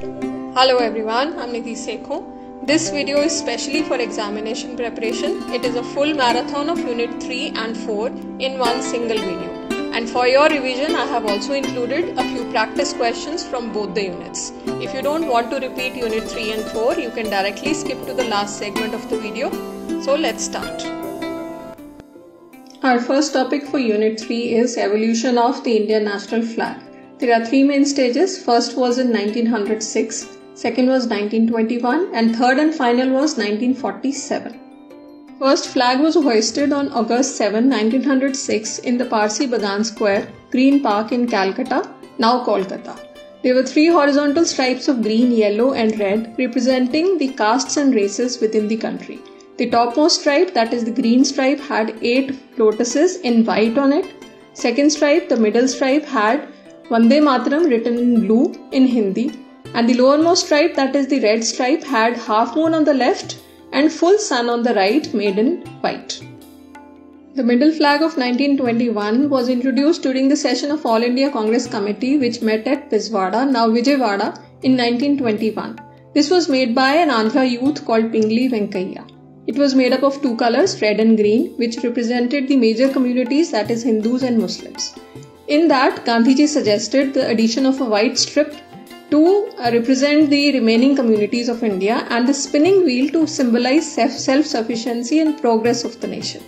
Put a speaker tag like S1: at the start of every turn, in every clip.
S1: Hello everyone, I'm Nidhi Sekho. This video is specially for examination preparation. It is a full marathon of Unit 3 and 4 in one single video. And for your revision, I have also included a few practice questions from both the units. If you don't want to repeat Unit 3 and 4, you can directly skip to the last segment of the video. So let's start. Our first topic for Unit 3 is evolution of the Indian national flag. There are three main stages. First was in 1906, second was 1921, and third and final was 1947. First flag was hoisted on August 7, 1906 in the Parsi Bagan Square, Green Park in Calcutta, now Kolkata. There were three horizontal stripes of green, yellow and red representing the castes and races within the country. The topmost stripe, that is the green stripe, had 8 lotuses in white on it. Second stripe, the middle stripe, had Vande Mataram written in blue in Hindi. And the lowermost stripe, that is the red stripe, had half moon on the left and full sun on the right made in white. The middle flag of 1921 was introduced during the session of All India Congress Committee which met at Biswada, now Vijayawada, in 1921. This was made by an Andhra youth called Pingli Venkaiah. It was made up of two colors, red and green, which represented the major communities, that is Hindus and Muslims. In that, Gandhiji suggested the addition of a white strip to represent the remaining communities of India and the spinning wheel to symbolize self-sufficiency and progress of the nation.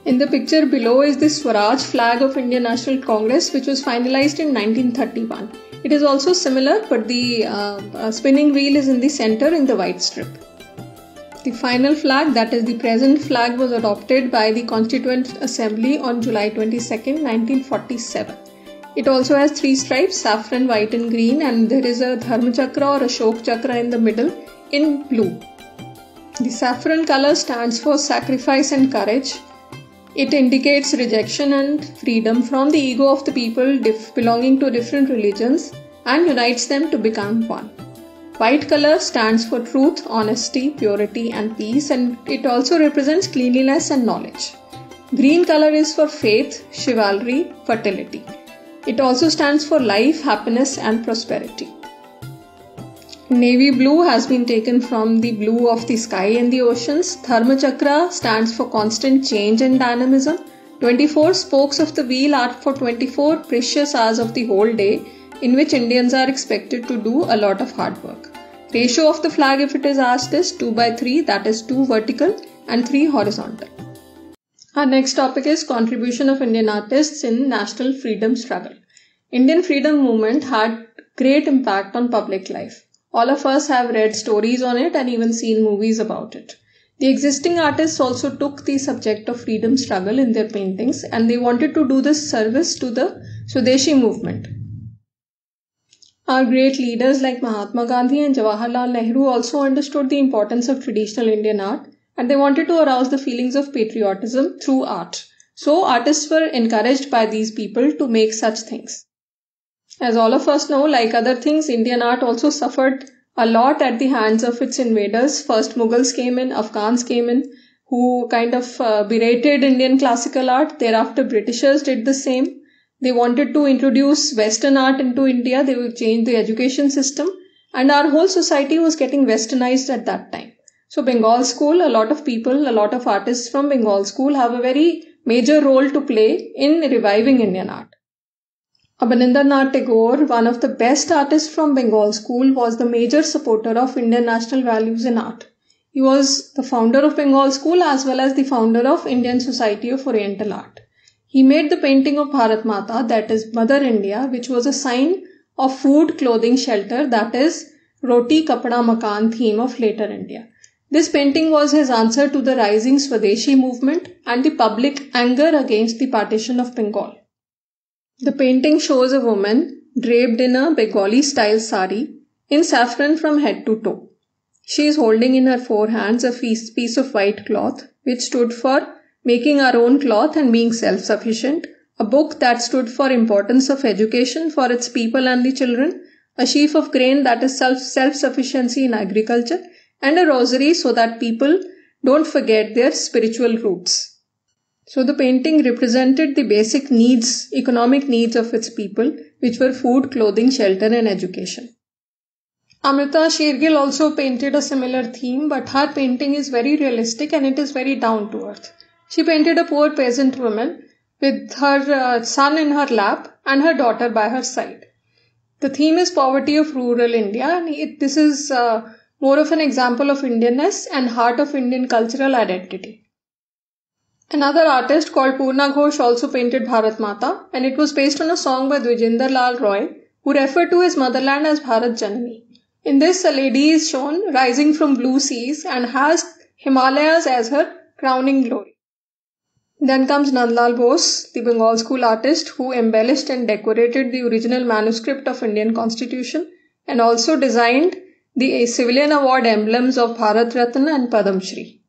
S1: In the picture below is the Swaraj flag of Indian National Congress, which was finalized in 1931. It is also similar, but the spinning wheel is in the center in the white strip. The final flag, that is the present flag, was adopted by the Constituent Assembly on July 22, 1947. It also has 3 stripes, saffron, white and green, and there is a Dharma Chakra or Ashok Chakra in the middle in blue. The saffron color stands for sacrifice and courage. It indicates rejection and freedom from the ego of the people belonging to different religions and unites them to become one. White color stands for truth, honesty, purity and peace, and it also represents cleanliness and knowledge. Green color is for faith, chivalry, fertility. It also stands for life, happiness and prosperity. Navy blue has been taken from the blue of the sky and the oceans. Dharma Chakra stands for constant change and dynamism. 24 spokes of the wheel are for 24 precious hours of the whole day, in which Indians are expected to do a lot of hard work. Ratio of the flag, if it is asked, is 2:3, that is 2 vertical and 3 horizontal. Our next topic is contribution of Indian artists in national freedom struggle. Indian freedom movement had great impact on public life. All of us have read stories on it and even seen movies about it. The existing artists also took the subject of freedom struggle in their paintings and they wanted to do this service to the Swadeshi movement. Our great leaders like Mahatma Gandhi and Jawaharlal Nehru also understood the importance of traditional Indian art and they wanted to arouse the feelings of patriotism through art. So artists were encouraged by these people to make such things. As all of us know, like other things, Indian art also suffered a lot at the hands of its invaders. First Mughals came in, Afghans came in, who kind of berated Indian classical art. Thereafter Britishers did the same. They wanted to introduce Western art into India. They would change the education system and our whole society was getting westernized at that time. So Bengal school, a lot of people, a lot of artists from Bengal school have a very major role to play in reviving Indian art. Abanindranath Tagore, one of the best artists from Bengal school, was the major supporter of Indian national values in art. He was the founder of Bengal school as well as the founder of Indian Society of Oriental Art. He made the painting of Bharat Mata, that is Mother India, which was a sign of food, clothing, shelter, that is Roti, Kapda, Makan theme of later India. This painting was his answer to the rising Swadeshi movement and the public anger against the partition of Bengal. The painting shows a woman draped in a Bengali style sari in saffron from head to toe. She is holding in her 4 hands a piece of white cloth which stood for making our own cloth and being self-sufficient, a book that stood for importance of education for its people and the children, a sheaf of grain that is self-sufficiency in agriculture, and a rosary so that people don't forget their spiritual roots. So the painting represented the basic needs, economic needs of its people, which were food, clothing, shelter and education. Amrita Shergill also painted a similar theme, but her painting is very realistic and it is very down to earth. She painted a poor peasant woman with her son in her lap and her daughter by her side. The theme is poverty of rural India, and this is more of an example of Indianness and heart of Indian cultural identity. Another artist called Purna Ghosh also painted Bharat Mata, and it was based on a song by Dwijender Lal Roy, who referred to his motherland as Bharat Janani. In this, a lady is shown rising from blue seas and has Himalayas as her crowning glory. Then comes Nandlal Bose, the Bengal school artist who embellished and decorated the original manuscript of Indian Constitution and also designed the civilian award emblems of Bharat Ratna and Padam Shri.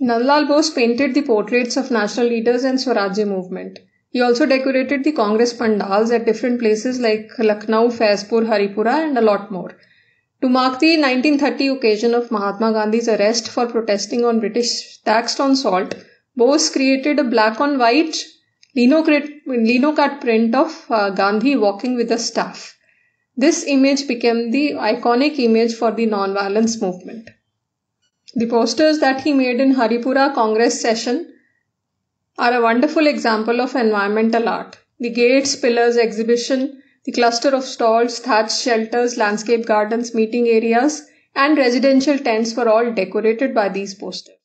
S1: Nandlal Bose painted the portraits of national leaders and Swarajya movement. He also decorated the Congress pandals at different places like Lucknow, Faizpur, Haripura and a lot more. To mark the 1930 occasion of Mahatma Gandhi's arrest for protesting on British tax on salt, Bose created a black on white lino cut print of Gandhi walking with a staff. This image became the iconic image for the non-violence movement. The posters that he made in Haripura Congress session are a wonderful example of environmental art. The gates, pillars, exhibition, the cluster of stalls, thatched shelters, landscape gardens, meeting areas, and residential tents were all decorated by these posters.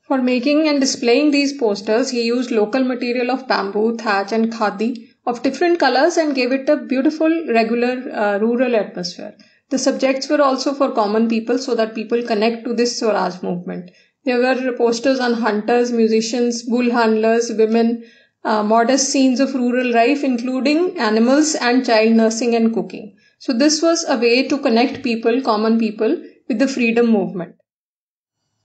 S1: For making and displaying these posters, he used local material of bamboo, thatch, and khadi of different colors and gave it a beautiful, regular, rural atmosphere. The subjects were also for common people so that people connect to this Swaraj movement. There were posters on hunters, musicians, bull handlers, women, modest scenes of rural life, including animals and child nursing and cooking. So this was a way to connect people, common people, with the freedom movement.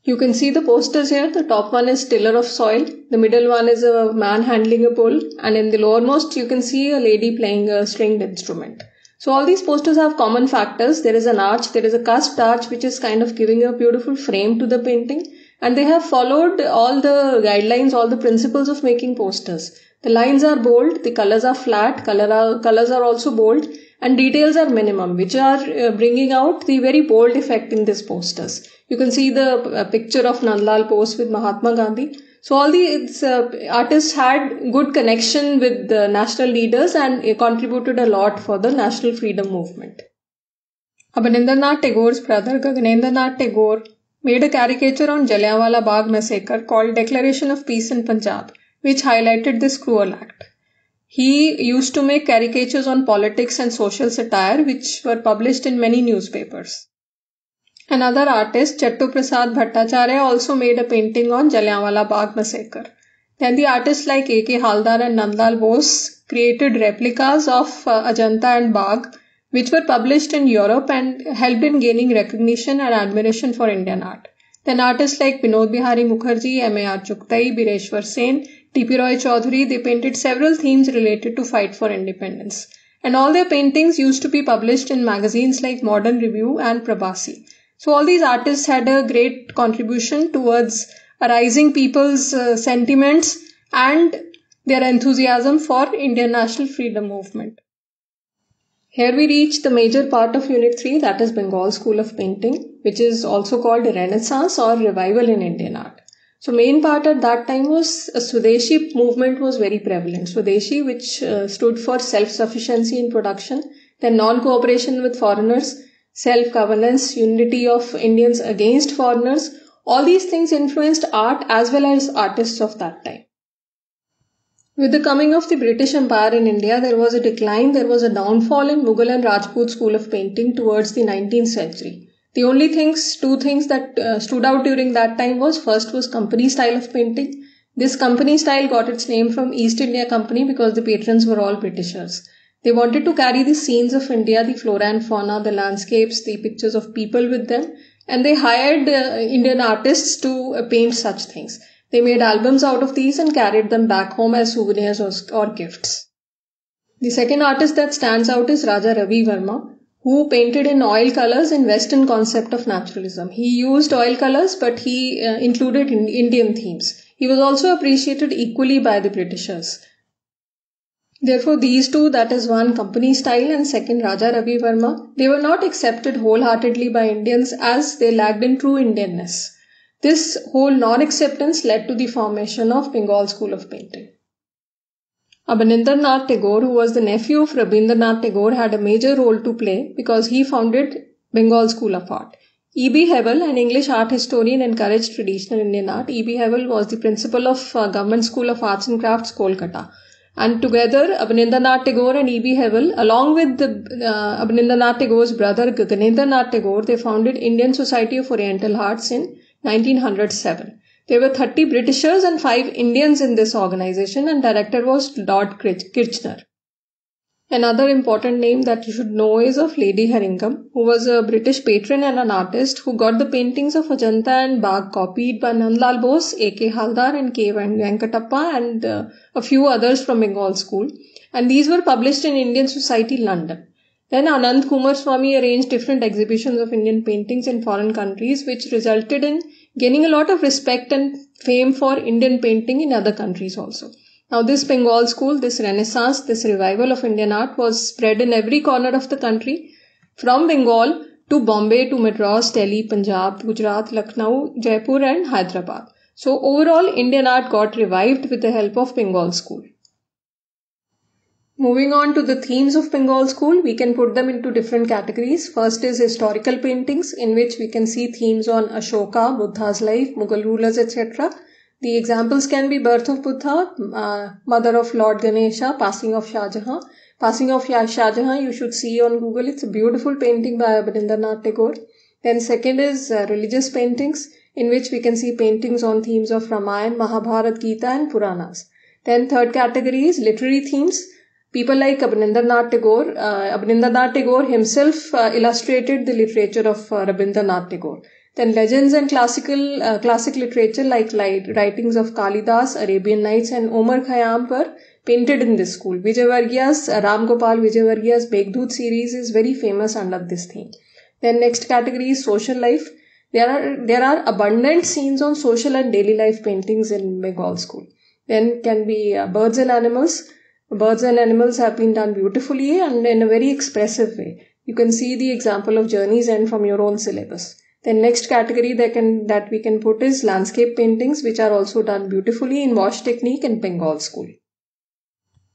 S1: You can see the posters here. The top one is tiller of soil. The middle one is a man handling a bull. And in the lowermost, you can see a lady playing a stringed instrument. So all these posters have common factors. There is an arch. There is a cusped arch, which is kind of giving a beautiful frame to the painting. And they have followed all the guidelines, all the principles of making posters. The lines are bold. The colors are flat. Colors are also bold. And details are minimum, which are bringing out the very bold effect in these posters. You can see the picture of Nandlal Bose with Mahatma Gandhi. So all these artists had good connection with the national leaders and contributed a lot for the national freedom movement. Abanindranath Tagore's brother Gaganendranath Tagore made a caricature on Jallianwala Bagh massacre called Declaration of Peace in Punjab, which highlighted this cruel act. He used to make caricatures on politics and social satire, which were published in many newspapers. Another artist, Chattu Prasad Bhattacharya, also made a painting on Jallianwala Bagh massacre. Then the artists like A.K. Haldar and Nandlal Bose created replicas of Ajanta and Bagh, which were published in Europe and helped in gaining recognition and admiration for Indian art. Then artists like Vinod Bihari Mukherjee, M.A.R. Chugtai, Bireshwar Sen, T.P. Roy Chaudhary, they painted several themes related to fight for independence. And all their paintings used to be published in magazines like Modern Review and Prabhasi. So all these artists had a great contribution towards arising people's sentiments and their enthusiasm for Indian national freedom movement. Here we reach the major part of Unit 3, that is Bengal School of Painting, which is also called Renaissance or Revival in Indian art. So main part at that time was Swadeshi movement was very prevalent. Swadeshi, which stood for self-sufficiency in production, then non-cooperation with foreigners, self-governance, unity of Indians against foreigners. All these things influenced art as well as artists of that time. With the coming of the British Empire in India, there was a decline, there was a downfall in Mughal and Rajput school of painting towards the 19th century. The only two things that stood out during that time first was company style of painting. This company style got its name from East India Company because the patrons were all Britishers. They wanted to carry the scenes of India, the flora and fauna, the landscapes, the pictures of people with them, and they hired Indian artists to paint such things. They made albums out of these and carried them back home as souvenirs or gifts. The second artist that stands out is Raja Ravi Verma, who painted in oil colors in Western concept of naturalism. He used oil colors, but he included Indian themes. He was also appreciated equally by the Britishers. Therefore, these two, that is one company style and second Raja Ravi Verma, they were not accepted wholeheartedly by Indians as they lacked in true Indianness. This whole non-acceptance led to the formation of Bengal School of Painting. Abanindranath Tagore, who was the nephew of Rabindranath Tagore, had a major role to play because he founded Bengal School of Art. E.B. Hebbel, an English art historian, encouraged traditional Indian art. E.B. Hebbel was the principal of Government School of Arts and Crafts, Kolkata. And together, Abanindranath Tagore and E.B. Hebbel, along with Abanindranath Tagore's brother Gaganendranath Tagore, they founded Indian Society of Oriental Arts in 1907. There were 30 Britishers and 5 Indians in this organization, and director was Lord Kirchner. Another important name that you should know is of Lady Haringam, who was a British patron and an artist who got the paintings of Ajanta and Bagh copied by Nandlal Bose, A.K. Haldar and K. Venkatappa and a few others from Bengal School. And these were published in Indian Society, London. Then Anand Kumar Swamy arranged different exhibitions of Indian paintings in foreign countries, which resulted in gaining a lot of respect and fame for Indian painting in other countries also. Now this Bengal school, this renaissance, this revival of Indian art was spread in every corner of the country, from Bengal to Bombay to Madras, Delhi, Punjab, Gujarat, Lucknow, Jaipur and Hyderabad. So overall, Indian art got revived with the help of Bengal school. Moving on to the themes of Bengal school, we can put them into different categories. First is historical paintings, in which we can see themes on Ashoka, Buddha's life, Mughal rulers, etc. The examples can be birth of Buddha, mother of Lord Ganesha, passing of Shah Jahan. Passing of Shah Jahan, you should see on Google. It's a beautiful painting by Abanindranath Tagore. Then second is religious paintings, in which we can see paintings on themes of Ramayana, Mahabharata, Gita and Puranas. Then third category is literary themes. People like Abanindranath Tagore. Abanindranath Tagore himself illustrated the literature of Rabindranath Tagore. Then legends and classic literature like writings of Kalidas, Arabian Nights and Omar Khayyam were painted in this school. Vijayvargiya's Ram Gopal Vijayvargiya's Meghdut series is very famous under this theme. Then next category is social life. There are abundant scenes on social and daily life paintings in Bengal school. Then can be birds and animals. Birds and animals have been done beautifully and in a very expressive way. You can see the example of Journey's End from your own syllabus. Then next category that we can put is landscape paintings, which are also done beautifully in wash technique in Bengal school.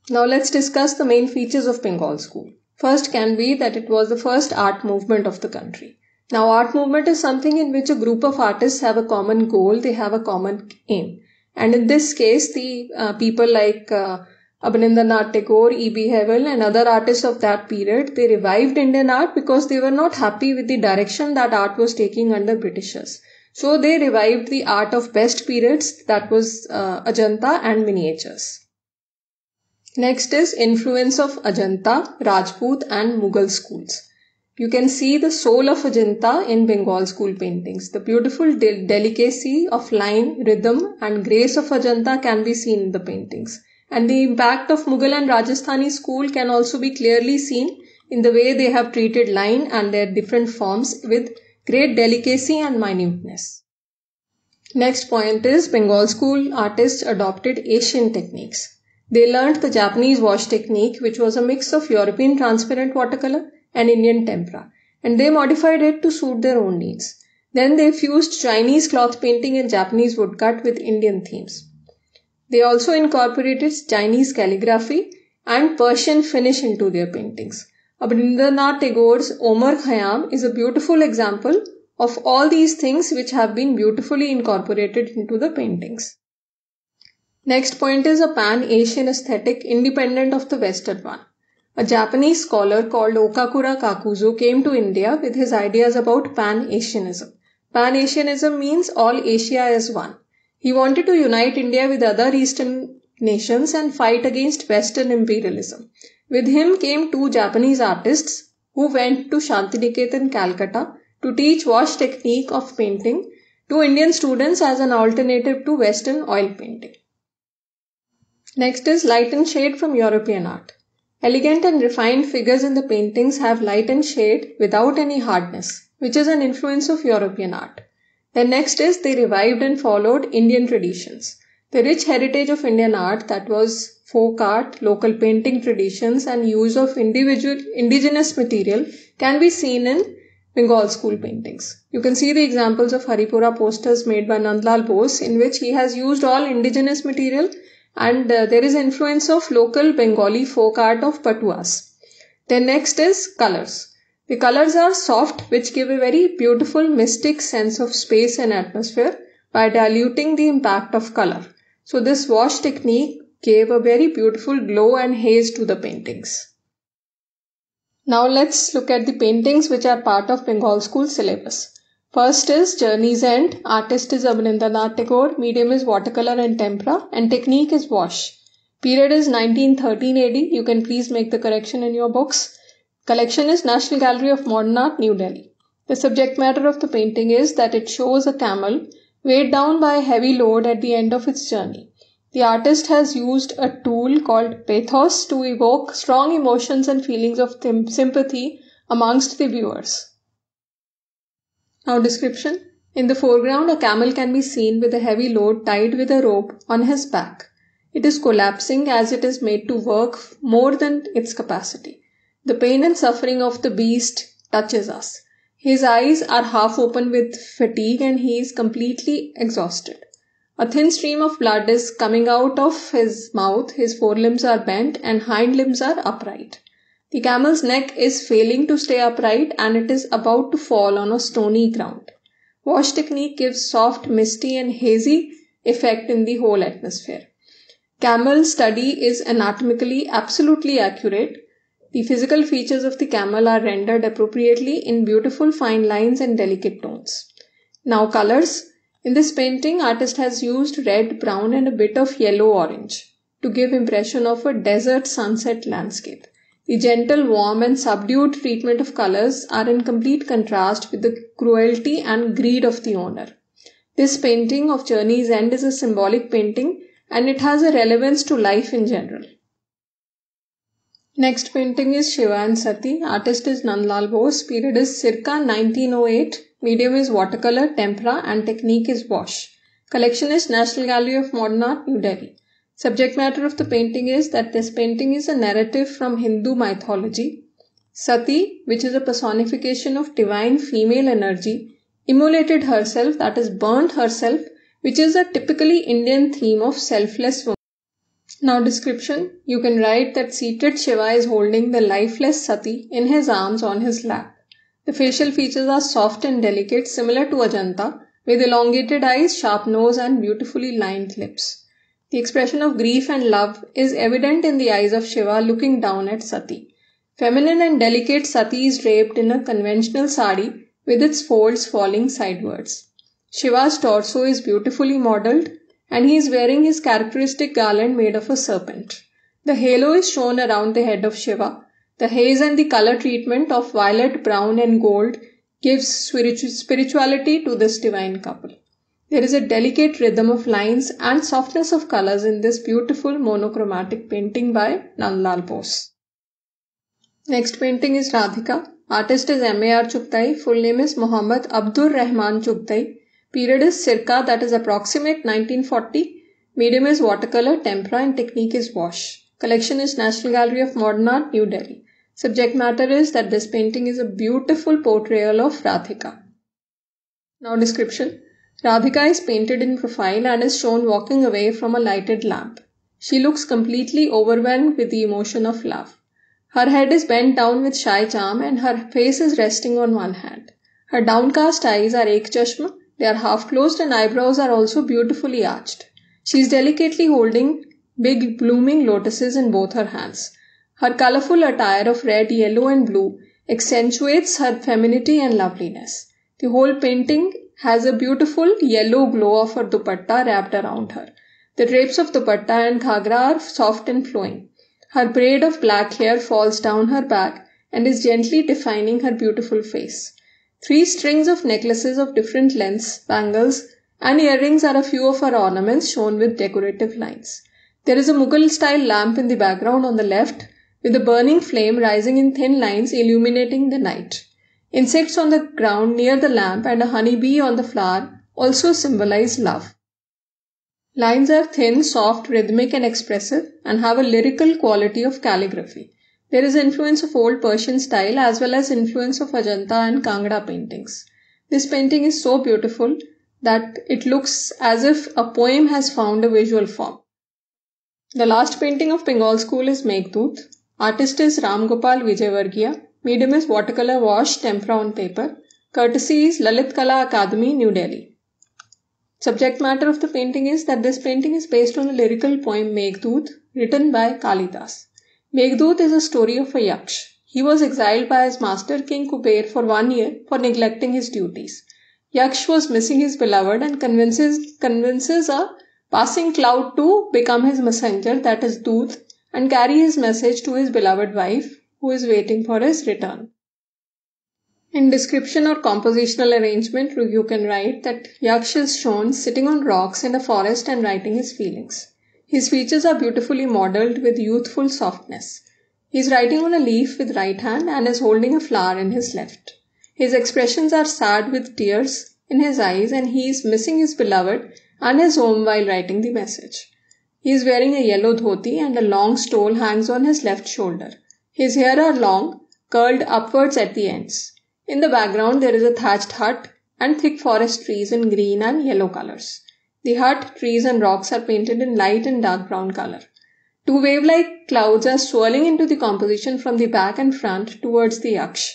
S1: Now let's discuss the main features of Bengal school. First can be that it was the first art movement of the country. Now art movement is something in which a group of artists have a common goal, they have a common aim. And in this case, the people like Abanindranath Tagore, E.B. Hebbel and other artists of that period, they revived Indian art because they were not happy with the direction that art was taking under Britishers. So they revived the art of best periods, that was Ajanta and miniatures. Next is influence of Ajanta, Rajput and Mughal schools. You can see the soul of Ajanta in Bengal school paintings. The beautiful delicacy of line, rhythm and grace of Ajanta can be seen in the paintings. And the impact of Mughal and Rajasthani school can also be clearly seen in the way they have treated line and their different forms with great delicacy and minuteness. Next point is Bengal school artists adopted Asian techniques. They learnt the Japanese wash technique, which was a mix of European transparent watercolor and Indian tempera, and they modified it to suit their own needs. Then they fused Chinese cloth painting and Japanese woodcut with Indian themes. They also incorporated Chinese calligraphy and Persian finish into their paintings. Abanindranath Tagore's Omar Khayyam is a beautiful example of all these things which have been beautifully incorporated into the paintings. Next point is a pan-Asian aesthetic independent of the Western one. A Japanese scholar called Okakura Kakuzo came to India with his ideas about Pan-Asianism. Pan-Asianism means all Asia is one. He wanted to unite India with other Eastern nations and fight against Western imperialism. With him came two Japanese artists who went to Shantiniketan, Calcutta to teach wash technique of painting to Indian students as an alternative to Western oil painting. Next is light and shade from European art. Elegant and refined figures in the paintings have light and shade without any hardness, which is an influence of European art. Then next is they revived and followed Indian traditions. The rich heritage of Indian art that was folk art, local painting traditions, and use of indigenous material can be seen in Bengal school paintings. You can see the examples of Haripura posters made by Nandlal Bose, in which he has used all indigenous material, and there is influence of local Bengali folk art of Patuas. Then next is colors. The colors are soft, which give a very beautiful mystic sense of space and atmosphere by diluting the impact of color. So this wash technique gave a very beautiful glow and haze to the paintings. Now let's look at the paintings which are part of Bengal school syllabus. First is Journey's End. Artist is Abanindranath Tagore. Medium is watercolor and tempera, and technique is wash. Period is 1913 AD. You can please make the correction in your books. Collection is National Gallery of Modern Art, New Delhi. The subject matter of the painting is that it shows a camel weighed down by a heavy load at the end of its journey. The artist has used a tool called pathos to evoke strong emotions and feelings of sympathy amongst the viewers. Now description. In the foreground, a camel can be seen with a heavy load tied with a rope on his back. It is collapsing as it is made to work more than its capacity. The pain and suffering of the beast touches us. His eyes are half open with fatigue and he is completely exhausted. A thin stream of blood is coming out of his mouth, his forelimbs are bent and hind limbs are upright. The camel's neck is failing to stay upright and it is about to fall on a stony ground. Wash technique gives soft, misty and hazy effect in the whole atmosphere. Camel study is anatomically absolutely accurate. The physical features of the camel are rendered appropriately in beautiful fine lines and delicate tones. Now colors. In this painting, artist has used red, brown and a bit of yellow-orange to give impression of a desert sunset landscape. The gentle, warm and subdued treatment of colors are in complete contrast with the cruelty and greed of the owner. This painting of Journey's End is a symbolic painting and it has a relevance to life in general. Next painting is Shiva and Sati. Artist is Nandlal Bose. Period is circa 1908. Medium is watercolor, tempera and technique is wash. Collection is National Gallery of Modern Art, New Delhi. Subject matter of the painting is that this painting is a narrative from Hindu mythology. Sati, which is a personification of divine female energy, immolated herself, that is burnt herself, which is a typically Indian theme of selfless woman. Now description. You can write that seated Shiva is holding the lifeless Sati in his arms on his lap. The facial features are soft and delicate, similar to Ajanta, with elongated eyes, sharp nose and beautifully lined lips. The expression of grief and love is evident in the eyes of Shiva looking down at Sati. Feminine and delicate Sati is draped in a conventional sari with its folds falling sidewards. Shiva's torso is beautifully modelled and he is wearing his characteristic garland made of a serpent. The halo is shown around the head of Shiva. The haze and the color treatment of violet, brown and gold gives spirituality to this divine couple. There is a delicate rhythm of lines and softness of colors in this beautiful monochromatic painting by Nandlal Bose. Next painting is Radhika. Artist is M.A.R. Chugtai. Full name is Muhammad Abdur Rahman Chugtai. Period is circa, that is approximate 1940. Medium is watercolor, tempera and technique is wash. Collection is National Gallery of Modern Art, New Delhi. Subject matter is that this painting is a beautiful portrayal of Radhika. Now description. Radhika is painted in profile and is shown walking away from a lighted lamp. She looks completely overwhelmed with the emotion of love. Her head is bent down with shy charm and her face is resting on one hand. Her downcast eyes are ek chashma. They are half closed and eyebrows are also beautifully arched. She is delicately holding big blooming lotuses in both her hands. Her colorful attire of red, yellow and blue accentuates her femininity and loveliness. The whole painting has a beautiful yellow glow of her dupatta wrapped around her. The drapes of dupatta and ghagra are soft and flowing. Her braid of black hair falls down her back and is gently defining her beautiful face. 3 strings of necklaces of different lengths, bangles and earrings are a few of her ornaments shown with decorative lines. There is a Mughal-style lamp in the background on the left with a burning flame rising in thin lines illuminating the night. Insects on the ground near the lamp and a honeybee on the flower also symbolize love. Lines are thin, soft, rhythmic and expressive and have a lyrical quality of calligraphy. There is influence of old Persian style as well as influence of Ajanta and Kangra paintings. This painting is so beautiful that it looks as if a poem has found a visual form. The last painting of Bengal school is Meghdut. Artist is Ram Gopal Vijayvargiya. Medium is watercolor wash, tempera on paper. Courtesy is Lalit Kala Akademi, New Delhi. Subject matter of the painting is that this painting is based on a lyrical poem Meghdut written by Kalidas. Meghdut is a story of a Yaksh. He was exiled by his master King Kuber for 1 year for neglecting his duties. Yaksh was missing his beloved and convinces a passing cloud to become his messenger, that is Doot, and carry his message to his beloved wife who is waiting for his return. In description or compositional arrangement, you can write that Yaksh is shown sitting on rocks in a forest and writing his feelings. His features are beautifully modelled with youthful softness. He is writing on a leaf with right hand and is holding a flower in his left. His expressions are sad with tears in his eyes and he is missing his beloved and his home while writing the message. He is wearing a yellow dhoti and a long stole hangs on his left shoulder. His hair are long, curled upwards at the ends. In the background there is a thatched hut and thick forest trees in green and yellow colors. The hut, trees and rocks are painted in light and dark brown color. Two wave-like clouds are swirling into the composition from the back and front towards the Yaksh.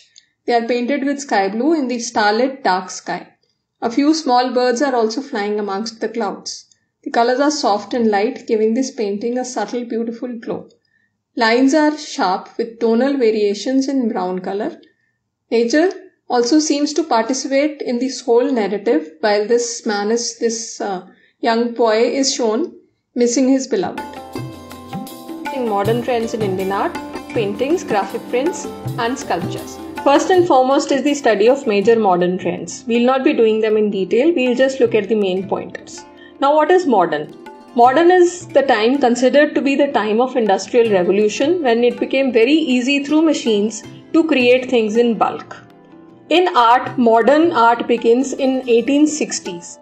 S1: They are painted with sky blue in the starlit dark sky. A few small birds are also flying amongst the clouds. The colors are soft and light, giving this painting a subtle, beautiful glow. Lines are sharp with tonal variations in brown color. Nature also seems to participate in this whole narrative while this young boy is shown missing his beloved. Modern trends in Indian art, paintings, graphic prints and sculptures. First and foremost is the study of major modern trends. We'll not be doing them in detail, we'll just look at the main pointers. Now what is modern? Modern is the time considered to be the time of Industrial Revolution when it became very easy through machines to create things in bulk. In art, modern art begins in 1860s.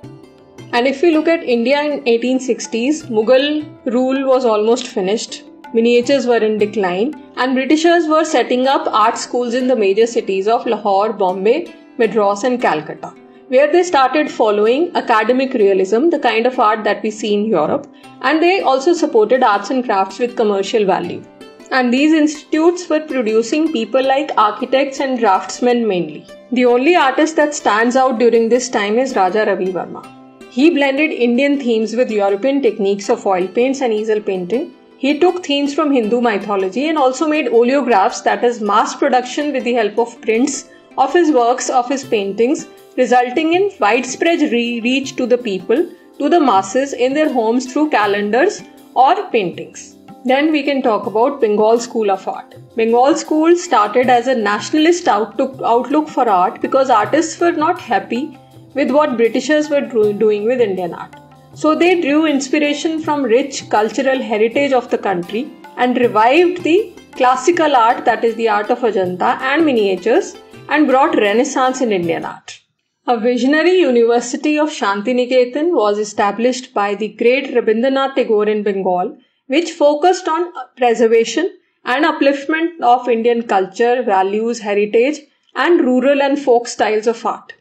S1: And if we look at India in 1860s, Mughal rule was almost finished, miniatures were in decline, and Britishers were setting up art schools in the major cities of Lahore, Bombay, Madras and Calcutta, where they started following academic realism, the kind of art that we see in Europe, and they also supported arts and crafts with commercial value. And these institutes were producing people like architects and draftsmen mainly. The only artist that stands out during this time is Raja Ravi Verma. He blended Indian themes with European techniques of oil paints and easel painting. He took themes from Hindu mythology and also made oleographs, that is mass production with the help of prints of his works, of his paintings, resulting in widespread reach to the people, to the masses in their homes through calendars or paintings. Then we can talk about Bengal School of Art. Bengal School started as a nationalist outlook for art because artists were not happy with what Britishers were doing with Indian art. So they drew inspiration from rich cultural heritage of the country and revived the classical art, that is the art of Ajanta and miniatures, and brought renaissance in Indian art. A visionary university of Shantiniketan was established by the great Rabindranath Tagore in Bengal, which focused on preservation and upliftment of Indian culture, values, heritage, and rural and folk styles of art.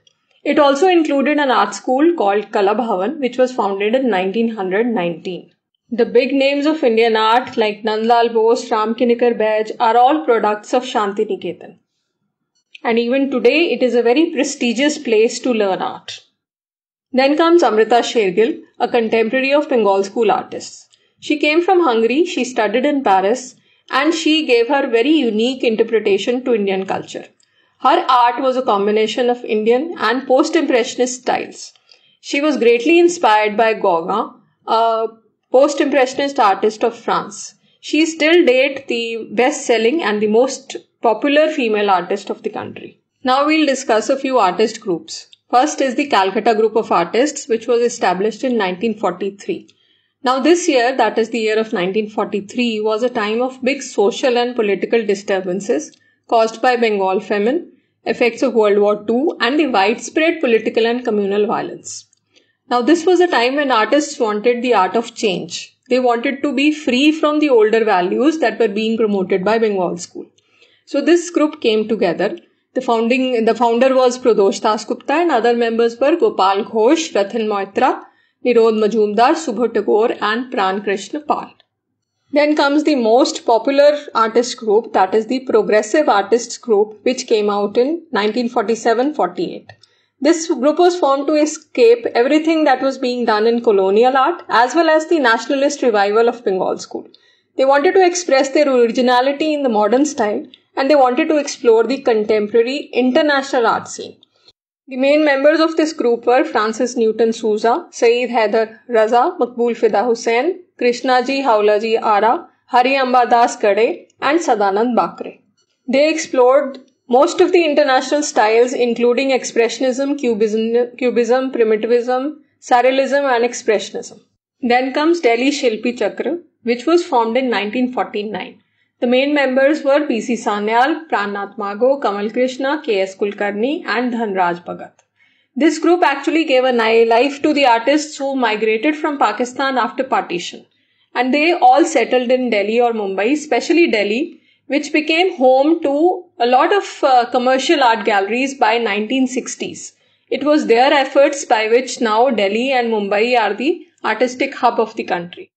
S1: It also included an art school called Kala Bhavan, which was founded in 1919. The big names of Indian art like Nandlal Bose, Ram Kinikar Baij are all products of Shantiniketan. And even today, it is a very prestigious place to learn art. Then comes Amrita Shergill, a contemporary of Bengal school artists. She came from Hungary, she studied in Paris, and she gave her very unique interpretation to Indian culture. Her art was a combination of Indian and post-impressionist styles. She was greatly inspired by Gauguin, a post-impressionist artist of France. She is till date the best-selling and the most popular female artist of the country. Now we'll discuss a few artist groups. First is the Calcutta Group of Artists, which was established in 1943. Now this year, that is the year of 1943, was a time of big social and political disturbances caused by Bengal famine, effects of World War II and the widespread political and communal violence. Now, this was a time when artists wanted the art of change. They wanted to be free from the older values that were being promoted by Bengal School. So this group came together. The founder was Pradosh Dasgupta and other members were Gopal Ghosh, Ratan Moitra, Nirod Majumdar, Subho Tagore and Pran Krishna Pal. Then comes the most popular artist group, that is the Progressive Artists Group, which came out in 1947-48. This group was formed to escape everything that was being done in colonial art as well as the nationalist revival of Bengal School. They wanted to express their originality in the modern style and they wanted to explore the contemporary international art scene. The main members of this group were Francis Newton Sousa, Saeed Haider Raza, Maqbool Fida Hussain, Krishnaji Haulaji Ara, Hari Ambadas Gade and Sadanand Bakre. They explored most of the international styles including Expressionism, Cubism, Primitivism, Surrealism and Expressionism. Then comes Delhi Shilpi Chakra, which was formed in 1949. The main members were P.C. Sanyal, Prannath Mago, Kamal Krishna, K.S. Kulkarni and Dhanraj Bhagat. This group actually gave a life to the artists who migrated from Pakistan after partition. And they all settled in Delhi or Mumbai, especially Delhi, which became home to a lot of commercial art galleries by 1960s. It was their efforts by which now Delhi and Mumbai are the artistic hub of the country.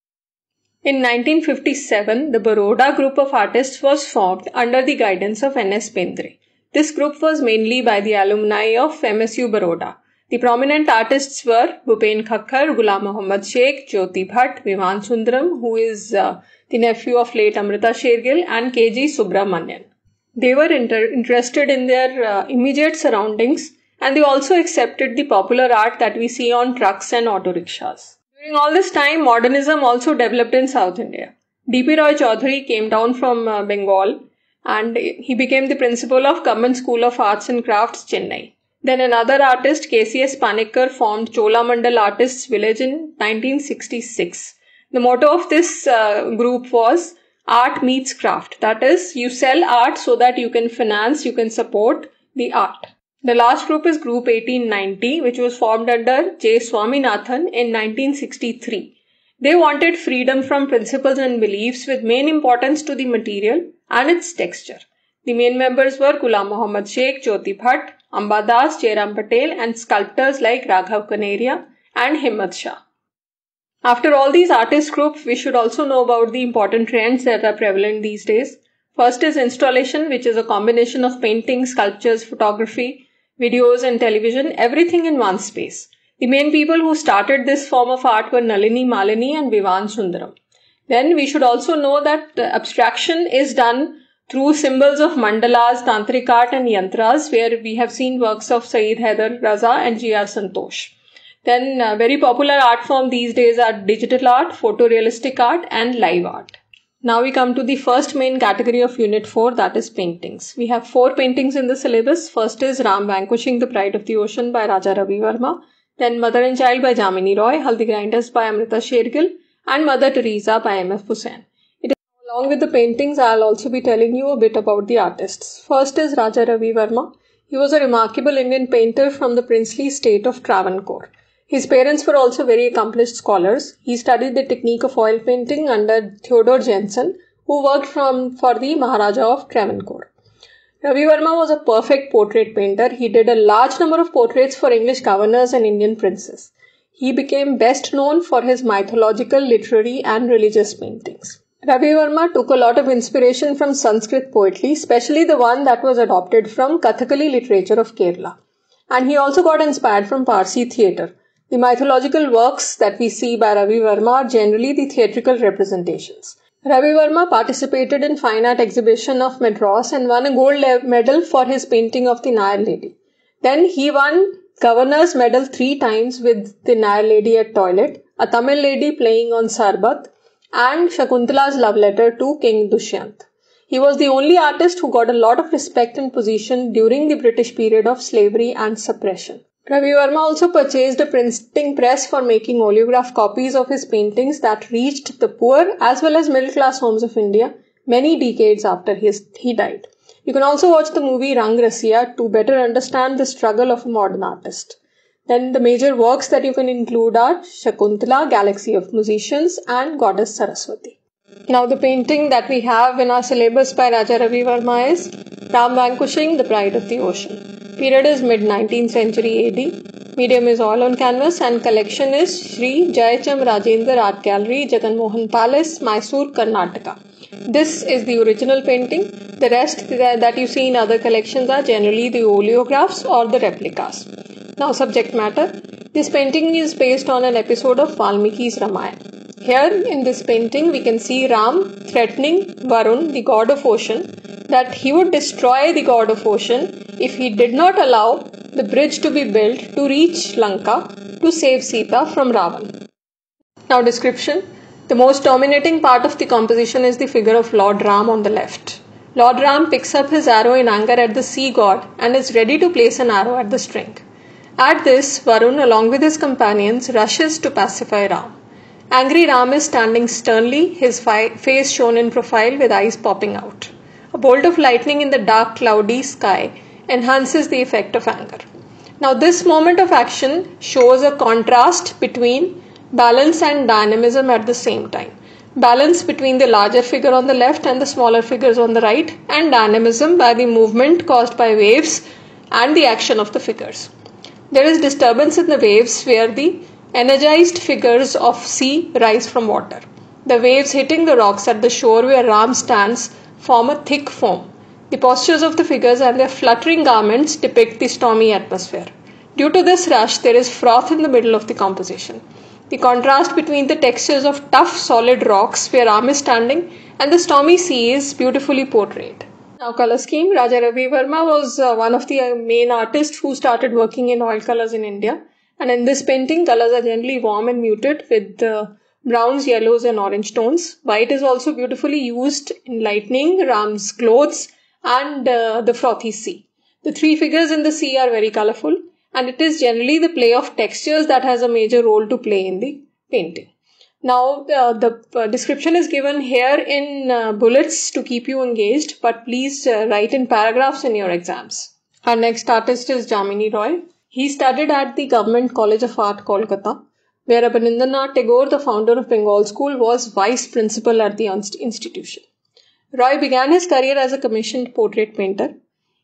S1: In 1957, the Baroda group of artists was formed under the guidance of N.S. Bendre. This group was mainly by the alumni of MSU Baroda. The prominent artists were Bhupen Khakkar, Ghulam Muhammad Sheikh, Jyoti Bhatt, Vivan Sundaram, who is the nephew of late Amrita Shergill, and K.G. Subramanian. They were interested in their immediate surroundings and they also accepted the popular art that we see on trucks and auto rickshaws. During all this time, modernism also developed in South India. D.P. Roy Chaudhary came down from Bengal and he became the principal of Government School of Arts and Crafts, Chennai. Then another artist, K.C.S. Panikkar, formed Chola Mandal Artists Village in 1966. The motto of this group was Art Meets Craft. That is, you sell art so that you can finance, you can support the art. The last group is Group 1890, which was formed under J. Swaminathan in 1963. They wanted freedom from principles and beliefs with main importance to the material and its texture. The main members were Ghulam Muhammad Sheikh, Jyoti Bhatt, Amba Das, Jairam Patel and sculptors like Raghav Kaneria and Himmat Shah. After all these artist groups, we should also know about the important trends that are prevalent these days. First is installation, which is a combination of painting, sculptures, photography, videos and television, everything in one space. The main people who started this form of art were Nalini Malini and Vivan Sundaram. Then we should also know that abstraction is done through symbols of mandalas, tantric art and yantras, where we have seen works of Saeed Haider Raza and G.R. Santosh. Then very popular art form these days are digital art, photorealistic art and live art. Now we come to the first main category of Unit 4, that is paintings. We have 4 paintings in the syllabus. First is Ram Vanquishing the Pride of the Ocean by Raja Ravi Verma. Then Mother and Child by Jamini Roy, Haldi Grinders by Amrita Shergill and Mother Teresa by M.F. Hussain. Along with the paintings, I'll also be telling you a bit about the artists. First is Raja Ravi Verma. He was a remarkable Indian painter from the princely state of Travancore. His parents were also very accomplished scholars. He studied the technique of oil painting under Theodore Jensen, who worked for the Maharaja of Travancore. Ravi Verma was a perfect portrait painter. He did a large number of portraits for English governors and Indian princes. He became best known for his mythological, literary and religious paintings. Ravi Verma took a lot of inspiration from Sanskrit poetry, especially the one that was adopted from Kathakali literature of Kerala. And he also got inspired from Parsi theatre. The mythological works that we see by Ravi Verma are generally the theatrical representations. Ravi Verma participated in Fine Art Exhibition of Madras and won a gold medal for his painting of the Nayar Lady. Then he won Governor's Medal 3 times with the Nayar Lady at Toilet, a Tamil lady playing on Sarbat, and Shakuntala's love letter to King Dushyant. He was the only artist who got a lot of respect and position during the British period of slavery and suppression. Ravi Verma also purchased a printing press for making oleograph copies of his paintings that reached the poor as well as middle class homes of India many decades after he died. You can also watch the movie Rang Rasiya to better understand the struggle of a modern artist. Then the major works that you can include are Shakuntala, Galaxy of Musicians, and Goddess Saraswati. Now the painting that we have in our syllabus by Raja Ravi Verma is Ram Vanquishing, the Pride of the Ocean. Period is mid-19th century AD. Medium is oil on canvas and collection is Sri Jayacham Rajendra Art Gallery, Jagan Mohan Palace, Mysore, Karnataka. This is the original painting. The rest that you see in other collections are generally the oleographs or the replicas. Now subject matter. This painting is based on an episode of Valmiki's Ramayana. Here in this painting we can see Ram threatening Varun, the god of ocean, that he would destroy the god of ocean if he did not allow the bridge to be built to reach Lanka to save Sita from Ravan. Now description. The most dominating part of the composition is the figure of Lord Ram on the left. Lord Ram picks up his arrow in anger at the sea god and is ready to place an arrow at the string. At this, Varun along with his companions rushes to pacify Ram. Angry Ram is standing sternly, his face shown in profile with eyes popping out. A bolt of lightning in the dark cloudy sky enhances the effect of anger. Now this moment of action shows a contrast between balance and dynamism at the same time. Balance between the larger figure on the left and the smaller figures on the right, and dynamism by the movement caused by waves and the action of the figures. There is disturbance in the waves where the energized figures of sea rise from water. The waves hitting the rocks at the shore where Ram stands form a thick foam. The postures of the figures and their fluttering garments depict the stormy atmosphere. Due to this rush, there is froth in the middle of the composition. The contrast between the textures of tough, solid rocks where Ram is standing and the stormy sea is beautifully portrayed. Now color scheme. Raja Ravi Verma was one of the main artists who started working in oil colors in India. And in this painting, colors are generally warm and muted with browns, yellows and orange tones. White is also beautifully used in lightning, Ram's clothes and the frothy sea. The three figures in the sea are very colorful, and it is generally the play of textures that has a major role to play in the painting. Now the description is given here in bullets to keep you engaged, but please write in paragraphs in your exams. Our next artist is Jamini Roy. He studied at the Government College of Art, Kolkata, where Abanindranath Tagore, the founder of Bengal School, was vice principal at the institution. Roy began his career as a commissioned portrait painter.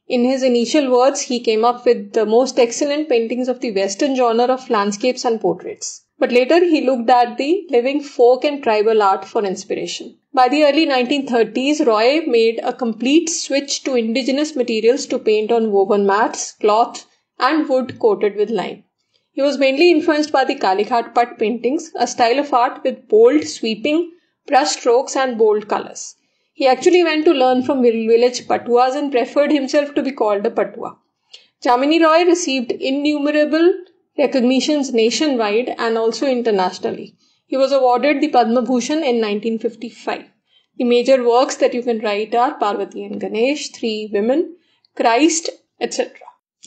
S1: In his initial words, he came up with the most excellent paintings of the Western genre of landscapes and portraits. But later he looked at the living folk and tribal art for inspiration. By the early 1930s, Roy made a complete switch to indigenous materials to paint on woven mats, cloth, and wood coated with lime. He was mainly influenced by the Kalighat Patt paintings, a style of art with bold, sweeping brush strokes and bold colors. He actually went to learn from village Patuas and preferred himself to be called a Patua. Jamini Roy received innumerable recognitions nationwide and also internationally. He was awarded the Padma Bhushan in 1955. The major works that you can write are Parvati and Ganesh, Three Women, Christ, etc.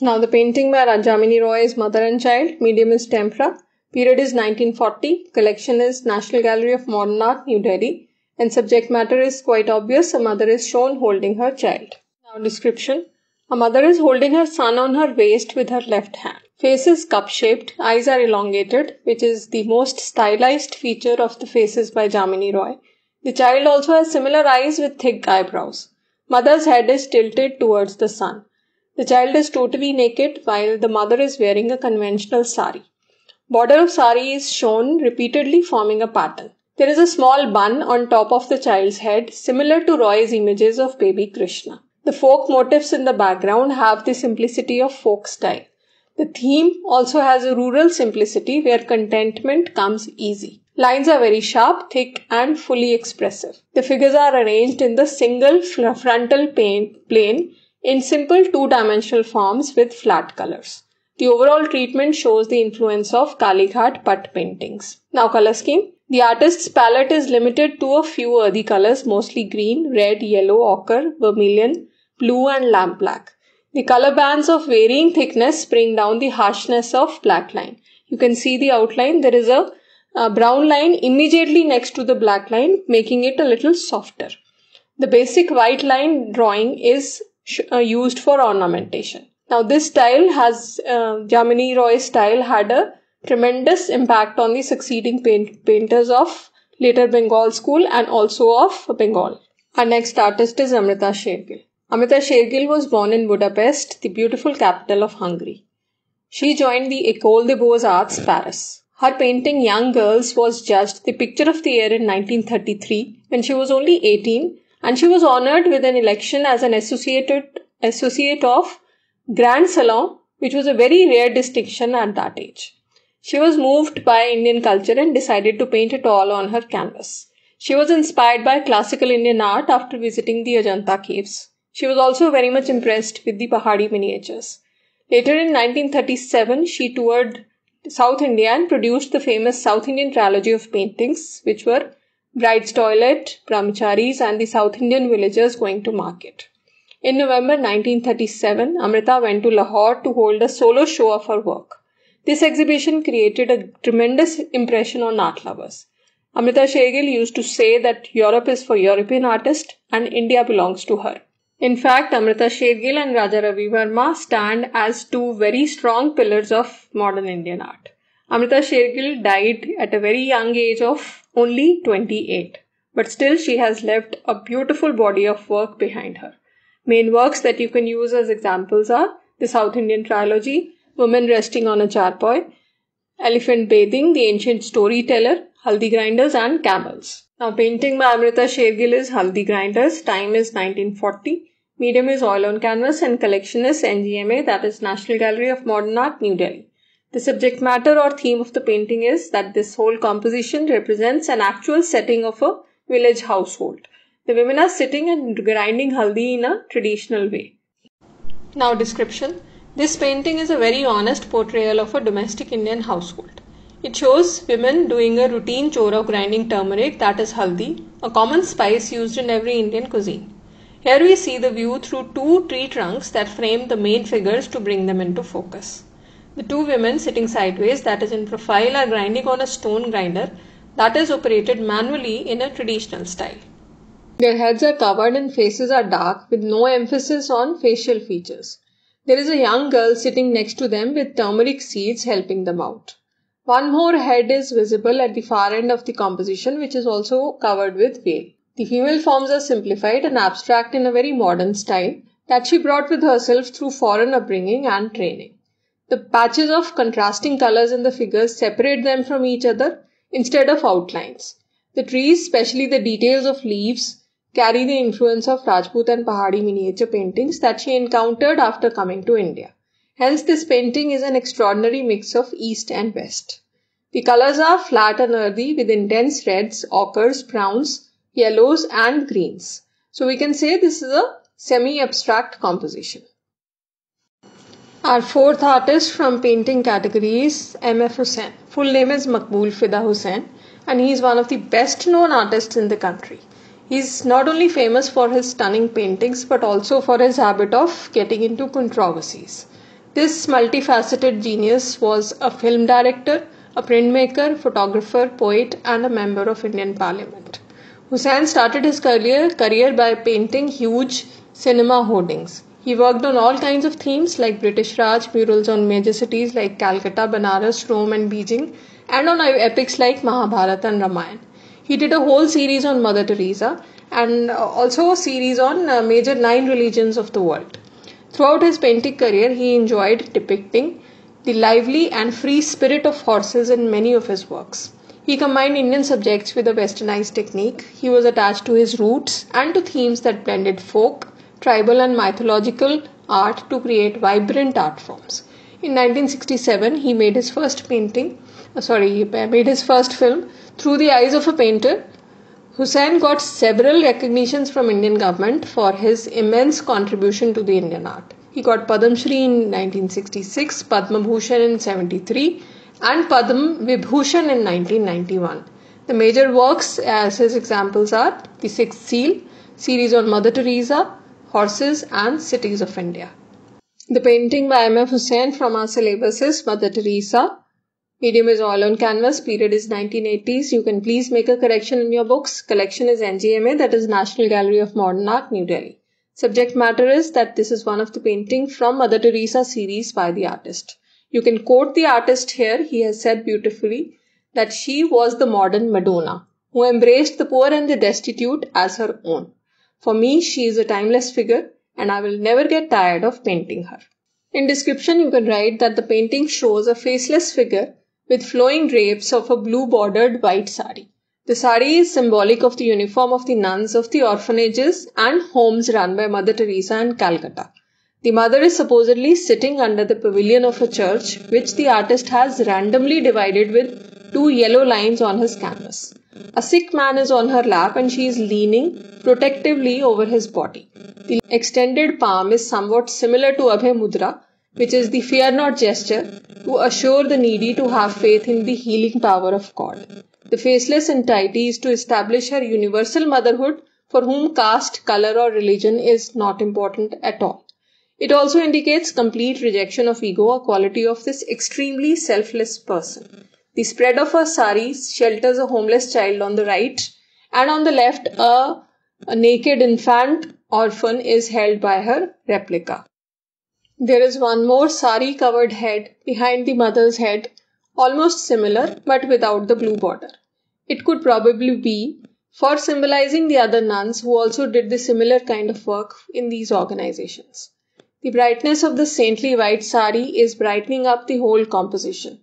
S1: Now the painting by Jamini Roy is Mother and Child. Medium is tempera. Period is 1940. Collection is National Gallery of Modern Art, New Delhi. And subject matter is quite obvious. A mother is shown holding her child. Now description. A mother is holding her son on her waist with her left hand. Face is cup-shaped. Eyes are elongated, which is the most stylized feature of the faces by Jamini Roy. The child also has similar eyes with thick eyebrows. Mother's head is tilted towards the son. The child is totally naked while the mother is wearing a conventional sari. Border of sari is shown repeatedly forming a pattern. There is a small bun on top of the child's head, similar to Roy's images of baby Krishna. The folk motifs in the background have the simplicity of folk style. The theme also has a rural simplicity where contentment comes easy. Lines are very sharp, thick and fully expressive. The figures are arranged in the single frontal plane in simple two-dimensional forms with flat colors. The overall treatment shows the influence of Kalighat Patt paintings. Now color scheme. The artist's palette is limited to a few earthy colors, mostly green, red, yellow, ochre, vermilion, blue and lamp black. The color bands of varying thickness bring down the harshness of black line. You can see the outline. There is a brown line immediately next to the black line, making it a little softer. The basic white line drawing is used for ornamentation. Now this style has, Jamini Roy's style had a tremendous impact on the succeeding painters of later Bengal school and also of Bengal. Our next artist is Amrita Shergill. Amrita Shergill was born in Budapest, the beautiful capital of Hungary. She joined the École des Beaux-Arts, Paris. Her painting Young Girls was judged the Picture of the Year in 1933 when she was only 18, and she was honored with an election as an associate of Grand Salon, which was a very rare distinction at that age. She was moved by Indian culture and decided to paint it all on her canvas. She was inspired by classical Indian art after visiting the Ajanta caves. She was also very much impressed with the Pahadi miniatures. Later in 1937, she toured South India and produced the famous South Indian trilogy of paintings, which were Bride's Toilet, Brahmacharis, and the South Indian Villagers Going to Market. In November 1937, Amrita went to Lahore to hold a solo show of her work. This exhibition created a tremendous impression on art lovers. Amrita Shergill used to say that Europe is for European artists and India belongs to her. In fact, Amrita Shergill and Raja Ravi Verma stand as two very strong pillars of modern Indian art. Amrita Shergill died at a very young age of only 28, but still she has left a beautiful body of work behind her. Main works that you can use as examples are the South Indian trilogy, Women Resting on a Charpoy, Elephant Bathing, The Ancient Storyteller, Haldi Grinders, and Camels. Now, painting by Amrita Shergill is Haldi Grinders. Time is 1940. Medium is oil on canvas and collection is NGMA, that is National Gallery of Modern Art, New Delhi. The subject matter or theme of the painting is that this whole composition represents an actual setting of a village household. The women are sitting and grinding haldi in a traditional way. Now, description. This painting is a very honest portrayal of a domestic Indian household. It shows women doing a routine chore of grinding turmeric, that is haldi, a common spice used in every Indian cuisine. Here we see the view through two tree trunks that frame the main figures to bring them into focus. The two women sitting sideways, that is in profile, are grinding on a stone grinder that is operated manually in a traditional style. Their heads are covered and faces are dark with no emphasis on facial features. There is a young girl sitting next to them with turmeric seeds helping them out. One more head is visible at the far end of the composition, which is also covered with veil. The female forms are simplified and abstract in a very modern style that she brought with herself through foreign upbringing and training. The patches of contrasting colors in the figures separate them from each other instead of outlines. The trees, especially the details of leaves, carry the influence of Rajput and Pahadi miniature paintings that she encountered after coming to India. Hence, this painting is an extraordinary mix of East and West. The colors are flat and earthy with intense reds, ochres, browns, yellows and greens. So we can say this is a semi-abstract composition. Our fourth artist from painting category is M.F. Husain. Full name is Maqbool Fida Husain and he is one of the best known artists in the country. He is not only famous for his stunning paintings but also for his habit of getting into controversies. This multifaceted genius was a film director, a printmaker, photographer, poet and a member of Indian Parliament. Husain started his career by painting huge cinema hoardings. He worked on all kinds of themes like British Raj, murals on major cities like Calcutta, Banaras, Rome and Beijing, and on epics like Mahabharata and Ramayana. He did a whole series on Mother Teresa and also a series on major 9 religions of the world. Throughout his painting career, he enjoyed depicting the lively and free spirit of horses in many of his works. He combined Indian subjects with a westernized technique. He was attached to his roots and to themes that blended folk, tribal and mythological art to create vibrant art forms. In 1967, he made his first film Through the Eyes of a Painter. Husain got several recognitions from Indian government for his immense contribution to the Indian art. He got Padma Shri in 1966, Padma Bhushan in 1973 and Padma Vibhushan in 1991. The major works as his examples are The Sixth Seal, series on Mother Teresa, Horses and Cities of India. The painting by M.F. Husain from our syllabus is Mother Teresa. Medium is oil on canvas. Period is 1980s. You can please make a correction in your books. Collection is NGMA, that is National Gallery of Modern Art, New Delhi. Subject matter is that this is one of the painting from Mother Teresa series by the artist. You can quote the artist here. He has said beautifully that she was the modern Madonna who embraced the poor and the destitute as her own. For me, she is a timeless figure and I will never get tired of painting her. In description, you can write that the painting shows a faceless figure with flowing drapes of a blue bordered white sari. The sari is symbolic of the uniform of the nuns of the orphanages and homes run by Mother Teresa in Calcutta. The mother is supposedly sitting under the pavilion of a church, which the artist has randomly divided with 2 yellow lines on his canvas. A sick man is on her lap and she is leaning protectively over his body. The extended palm is somewhat similar to Abhay Mudra, which is the fear not gesture to assure the needy to have faith in the healing power of God. The faceless entity is to establish her universal motherhood for whom caste, color or religion is not important at all. It also indicates complete rejection of ego, a quality of this extremely selfless person. The spread of her sari shelters a homeless child on the right, and on the left a naked infant orphan is held by her replica. There is one more sari covered head behind the mother's head, almost similar but without the blue border. It could probably be for symbolizing the other nuns who also did the similar kind of work in these organizations. The brightness of the saintly white sari is brightening up the whole composition.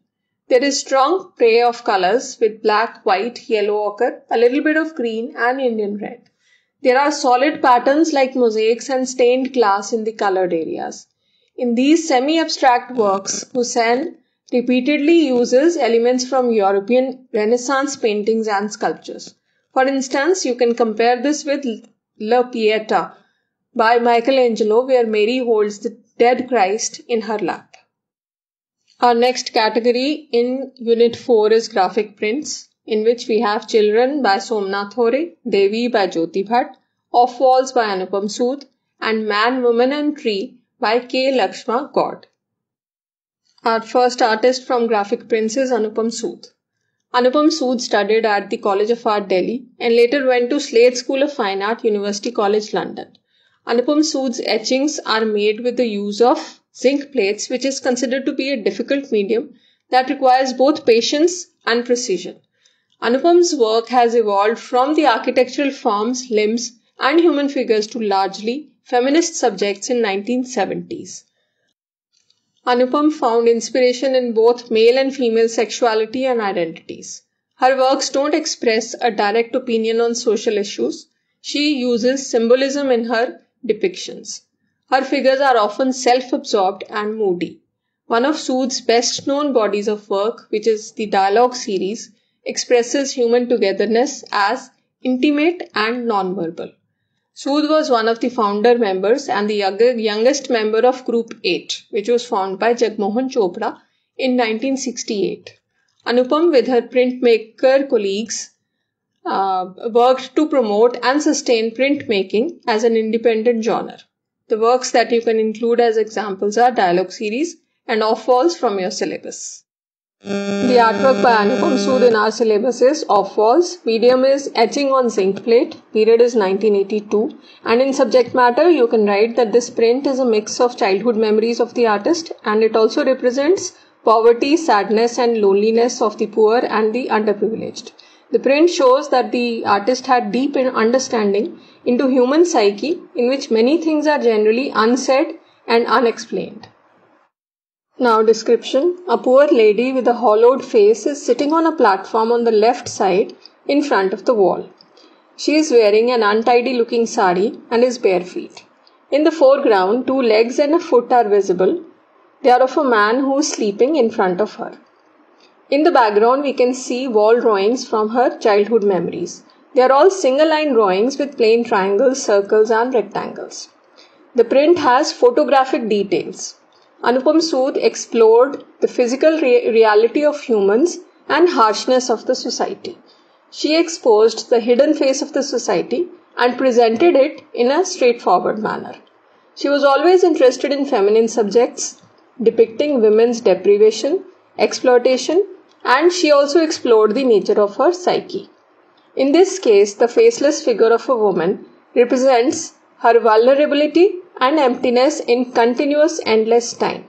S1: There is strong play of colors with black, white, yellow ochre, a little bit of green and Indian red. There are solid patterns like mosaics and stained glass in the colored areas. In these semi-abstract works, Hussain repeatedly uses elements from European Renaissance paintings and sculptures. For instance, you can compare this with La Pieta by Michelangelo, where Mary holds the dead Christ in her lap. Our next category in Unit 4 is graphic prints, in which we have Children by Somnath Hore, Devi by Jyoti Bhatt, Off Walls by Anupam Sood, and Man, Woman and Tree by K. Lakshma God. Our first artist from graphic prints is Anupam Sood. Anupam Sood studied at the College of Art, Delhi, and later went to Slade School of Fine Art, University College, London. Anupam Sood's etchings are made with the use of zinc plates, which is considered to be a difficult medium that requires both patience and precision. Anupam's work has evolved from the architectural forms, limbs, and human figures to largely feminist subjects in 1970s. Anupam found inspiration in both male and female sexuality and identities. Her works don't express a direct opinion on social issues. She uses symbolism in her depictions. Her figures are often self-absorbed and moody. One of Sood's best-known bodies of work, which is the Dialogue series, expresses human togetherness as intimate and non-verbal. Sood was one of the founder members and the youngest member of Group 8, which was formed by Jagmohan Chopra in 1968. Anupam, with her printmaker colleagues, worked to promote and sustain printmaking as an independent genre. The works that you can include as examples are Dialogue series and Off Walls from your syllabus. The artwork by Anupam Sood in our syllabus is Off Walls. Medium is etching on zinc plate. Period is 1982. And in subject matter, you can write that this print is a mix of childhood memories of the artist, and it also represents poverty, sadness and loneliness of the poor and the underprivileged. The print shows that the artist had deep understanding into human psyche, in which many things are generally unsaid and unexplained. Now description. A poor lady with a hollowed face is sitting on a platform on the left side in front of the wall. She is wearing an untidy looking sari and is bare feet. In the foreground, 2 legs and a foot are visible. They are of a man who is sleeping in front of her. In the background, we can see wall drawings from her childhood memories. They are all single line drawings with plain triangles, circles and rectangles. The print has photographic details. Anupam Sood explored the physical reality of humans and harshness of the society. She exposed the hidden face of the society and presented it in a straightforward manner. She was always interested in feminine subjects, depicting women's deprivation, exploitation, and she also explored the nature of her psyche. In this case, the faceless figure of a woman represents her vulnerability and emptiness in continuous endless time.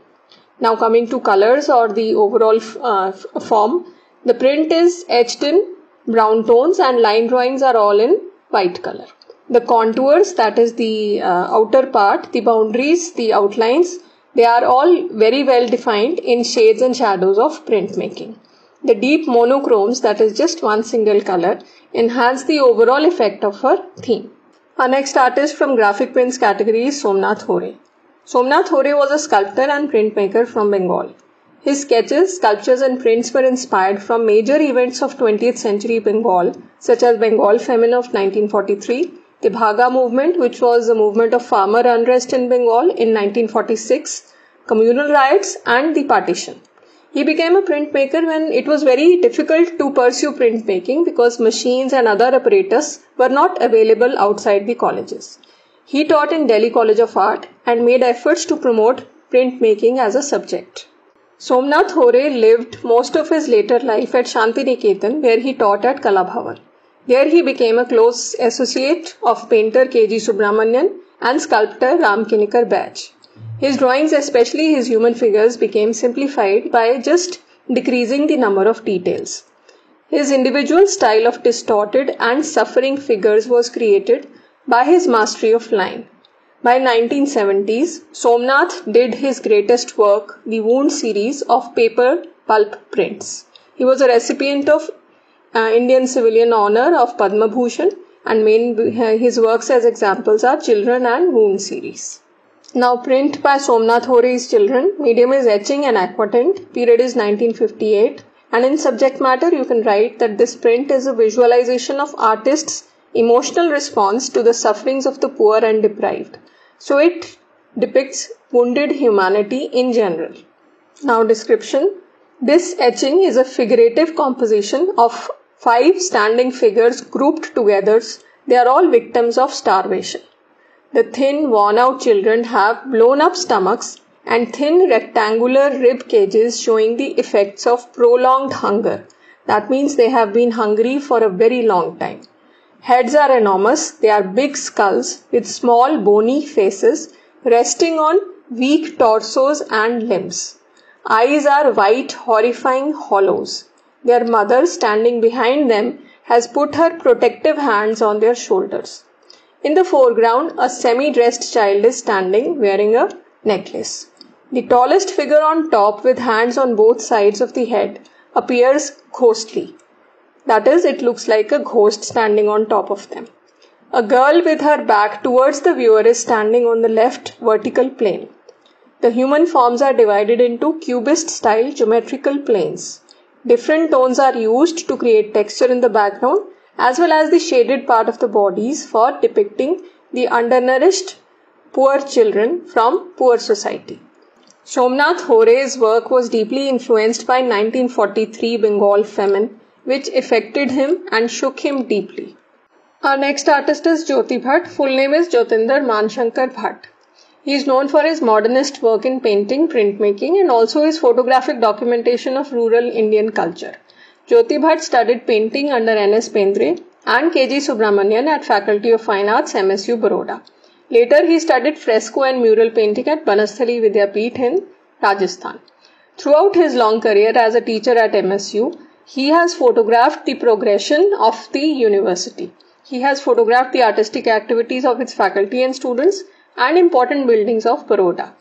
S1: Now coming to colors or the overall form, the print is etched in brown tones and line drawings are all in white color. The contours, that is the outer part, the boundaries, the outlines, they are all very well defined in shades and shadows of printmaking. The deep monochromes, that is just one single color, enhance the overall effect of her theme. Our next artist from graphic prints category is Somnath Hore. Somnath Hore was a sculptor and printmaker from Bengal. His sketches, sculptures and prints were inspired from major events of 20th century Bengal, such as Bengal Famine of 1943, the Bhaga movement, which was a movement of farmer unrest in Bengal in 1946, communal riots and the partition. He became a printmaker when it was very difficult to pursue printmaking because machines and other apparatus were not available outside the colleges. He taught in Delhi College of Art and made efforts to promote printmaking as a subject. Somnath Hore lived most of his later life at Shantiniketan, where he taught at Kala Bhavan. There he became a close associate of painter K.G. Subramanian and sculptor Ram Kinikar Baj. His drawings, especially his human figures, became simplified by just decreasing the number of details. His individual style of distorted and suffering figures was created by his mastery of line. By 1970s, Somnath did his greatest work, the Wound series of paper pulp prints. He was a recipient of Indian Civilian Honour of Padma Bhushan, and his works as examples are Children and Wound series. Now print by Somnath Hore is Children, medium is etching and aquatint, period is 1958, and in subject matter you can write that this print is a visualization of artists' emotional response to the sufferings of the poor and deprived. So it depicts wounded humanity in general. Now description. This etching is a figurative composition of 5 standing figures grouped together. They are all victims of starvation. The thin, worn-out children have blown-up stomachs and thin rectangular rib cages showing the effects of prolonged hunger. That means they have been hungry for a very long time. Heads are enormous. They are big skulls with small bony faces resting on weak torsos and limbs. Eyes are white, horrifying hollows. Their mother, standing behind them, has put her protective hands on their shoulders. In the foreground, a semi-dressed child is standing wearing a necklace. The tallest figure on top, with hands on both sides of the head, appears ghostly. That is, it looks like a ghost standing on top of them. A girl with her back towards the viewer is standing on the left vertical plane. The human forms are divided into cubist-style geometrical planes. Different tones are used to create texture in the background as well as the shaded part of the bodies for depicting the undernourished poor children from poor society. Somnath Hore's work was deeply influenced by 1943 Bengal famine, which affected him and shook him deeply. Our next artist is Jyoti Bhatt. Full name is Jyotinder Manshankar Bhatt. He is known for his modernist work in painting, printmaking, and also his photographic documentation of rural Indian culture. Jyoti Bhatt studied painting under N.S. Pendre and K.G. Subramanian at Faculty of Fine Arts, MSU, Baroda. Later, he studied fresco and mural painting at Banasthali Vidyapeeth in Rajasthan. Throughout his long career as a teacher at MSU, he has photographed the progression of the university. He has photographed the artistic activities of its faculty and students and important buildings of Baroda.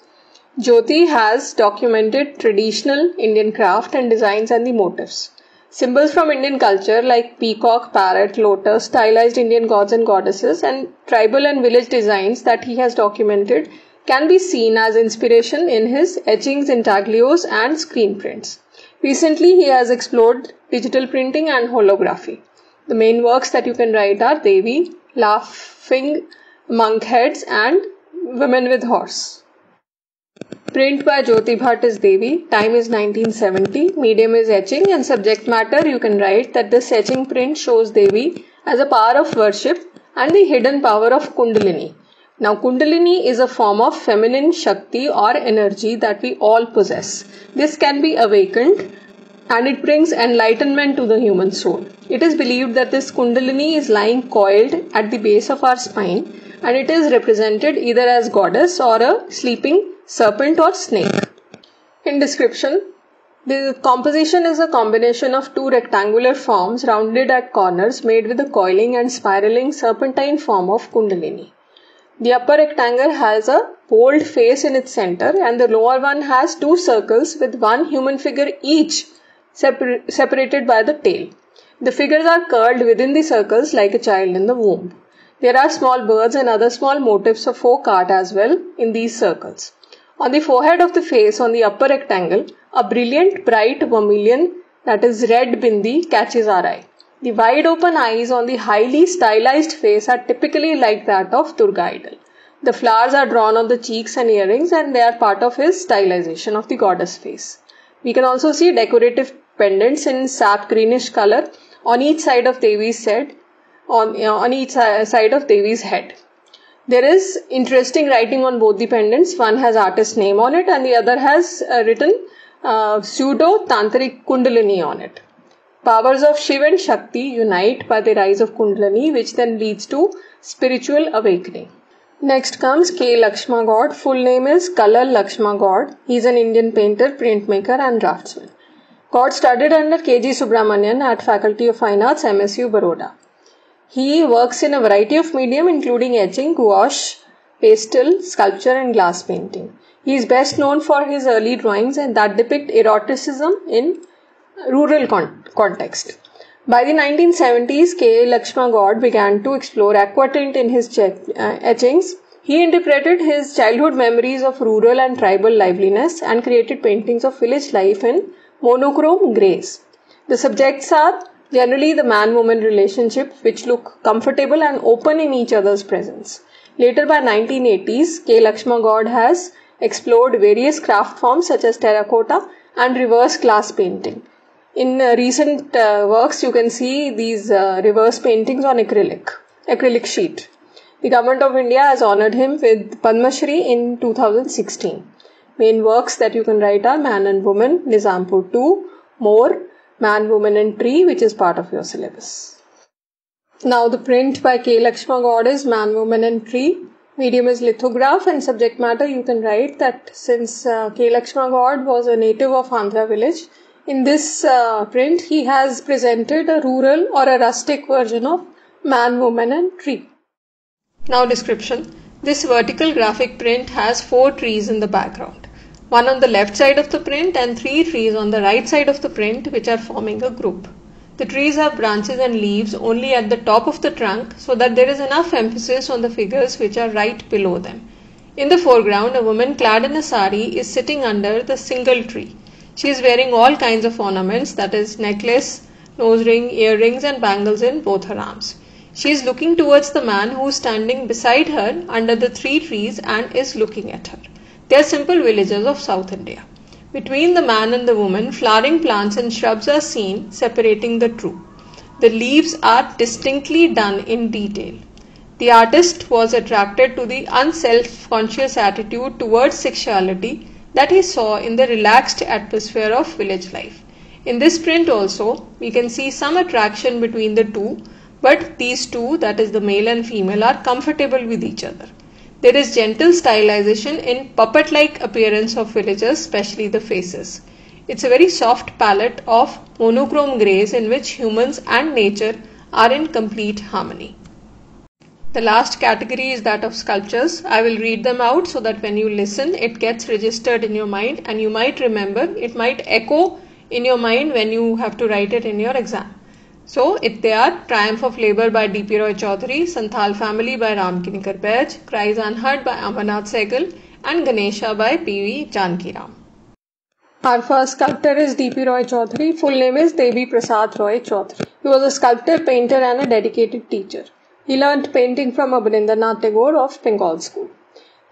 S1: Jyoti has documented traditional Indian craft and designs and the motifs. Symbols from Indian culture like peacock, parrot, lotus, stylized Indian gods and goddesses, and tribal and village designs that he has documented can be seen as inspiration in his etchings, intaglios, and screen prints. Recently, he has explored digital printing and holography. The main works that you can write are Devi, Laughing Monk Heads, and Women with Horse. Print by Jyoti Bhatt is Devi. Time is 1970. Medium is etching, and subject matter you can write that this etching print shows Devi as a power of worship and the hidden power of Kundalini. Now Kundalini is a form of feminine Shakti or energy that we all possess. This can be awakened and it brings enlightenment to the human soul. It is believed that this Kundalini is lying coiled at the base of our spine, and it is represented either as goddess or a sleeping serpent or snake. In description, the composition is a combination of two rectangular forms rounded at corners made with a coiling and spiraling serpentine form of Kundalini. The upper rectangle has a bold face in its center and the lower one has two circles with one human figure each separated by the tail. The figures are curled within the circles like a child in the womb. There are small birds and other small motifs of folk art as well in these circles. On the forehead of the face on the upper rectangle, a brilliant bright vermilion, that is red bindi, catches our eye. The wide open eyes on the highly stylized face are typically like that of Durga idol. The flowers are drawn on the cheeks and earrings and they are part of his stylization of the goddess face. We can also see decorative pendants in sap greenish color on each side of Devi's head. On each side of Devi's head. There is interesting writing on both the pendants. One has artist's name on it and the other has written pseudo tantric Kundalini on it. Powers of Shiva and Shakti unite by the rise of Kundalini, which then leads to spiritual awakening. Next comes K. Lakshma God. Full name is Kalal Lakshma God. He is an Indian painter, printmaker and draftsman. God studied under K.G. Subramanian at Faculty of Fine Arts, MSU, Baroda. He works in a variety of medium including etching, gouache, pastel, sculpture and glass painting. He is best known for his early drawings and that depict eroticism in rural context. By the 1970s, K. Lakshma God began to explore aquatint in his etchings. He interpreted his childhood memories of rural and tribal liveliness and created paintings of village life in monochrome greys. The subjects are generally the man-woman relationship which look comfortable and open in each other's presence. Later by 1980s, K. Lakshma God has explored various craft forms such as terracotta and reverse glass painting. In recent works, you can see these reverse paintings on acrylic sheet. The Government of India has honoured him with Padma Shri in 2016. Main works that you can write are Man and Woman, Nizampur 2, More, Man, Woman and Tree, which is part of your syllabus. Now the print by K. Lakshma God is Man, Woman and Tree. Medium is lithograph and subject matter you can write that since K. Lakshma God was a native of Andhra village, in this print he has presented a rural or a rustic version of Man, Woman and Tree. Now description. This vertical graphic print has 4 trees in the background. One on the left side of the print and 3 trees on the right side of the print which are forming a group. The trees have branches and leaves only at the top of the trunk so that there is enough emphasis on the figures which are right below them. In the foreground, a woman clad in a sari is sitting under the single tree. She is wearing all kinds of ornaments, that is necklace, nose ring, earrings and bangles in both her arms. She is looking towards the man who is standing beside her under the 3 trees and is looking at her. They are simple villagers of South India. Between the man and the woman, flowering plants and shrubs are seen separating the two. The leaves are distinctly done in detail. The artist was attracted to the unself-conscious attitude towards sexuality that he saw in the relaxed atmosphere of village life. In this print also, we can see some attraction between the two, but these two, that is the male and female, are comfortable with each other. There is gentle stylization in puppet-like appearance of villagers, especially the faces. It's a very soft palette of monochrome greys in which humans and nature are in complete harmony. The last category is that of sculptures. I will read them out so that when you listen, it gets registered in your mind and you might remember. It might echo in your mind when you have to write it in your exam. So, they are Triumph of Labour by D.P. Roy Chaudhary, Santhal Family by Ram Kinikar Baij, Cries Unheard by Amarnath Sehgal and Ganesha by P.V. Janki Ram. Our first sculptor is D.P. Roy Chaudhary. Full name is Devi Prasad Roy Chaudhary. He was a sculptor, painter and a dedicated teacher. He learnt painting from Abanindranath Tagore of Bengal School.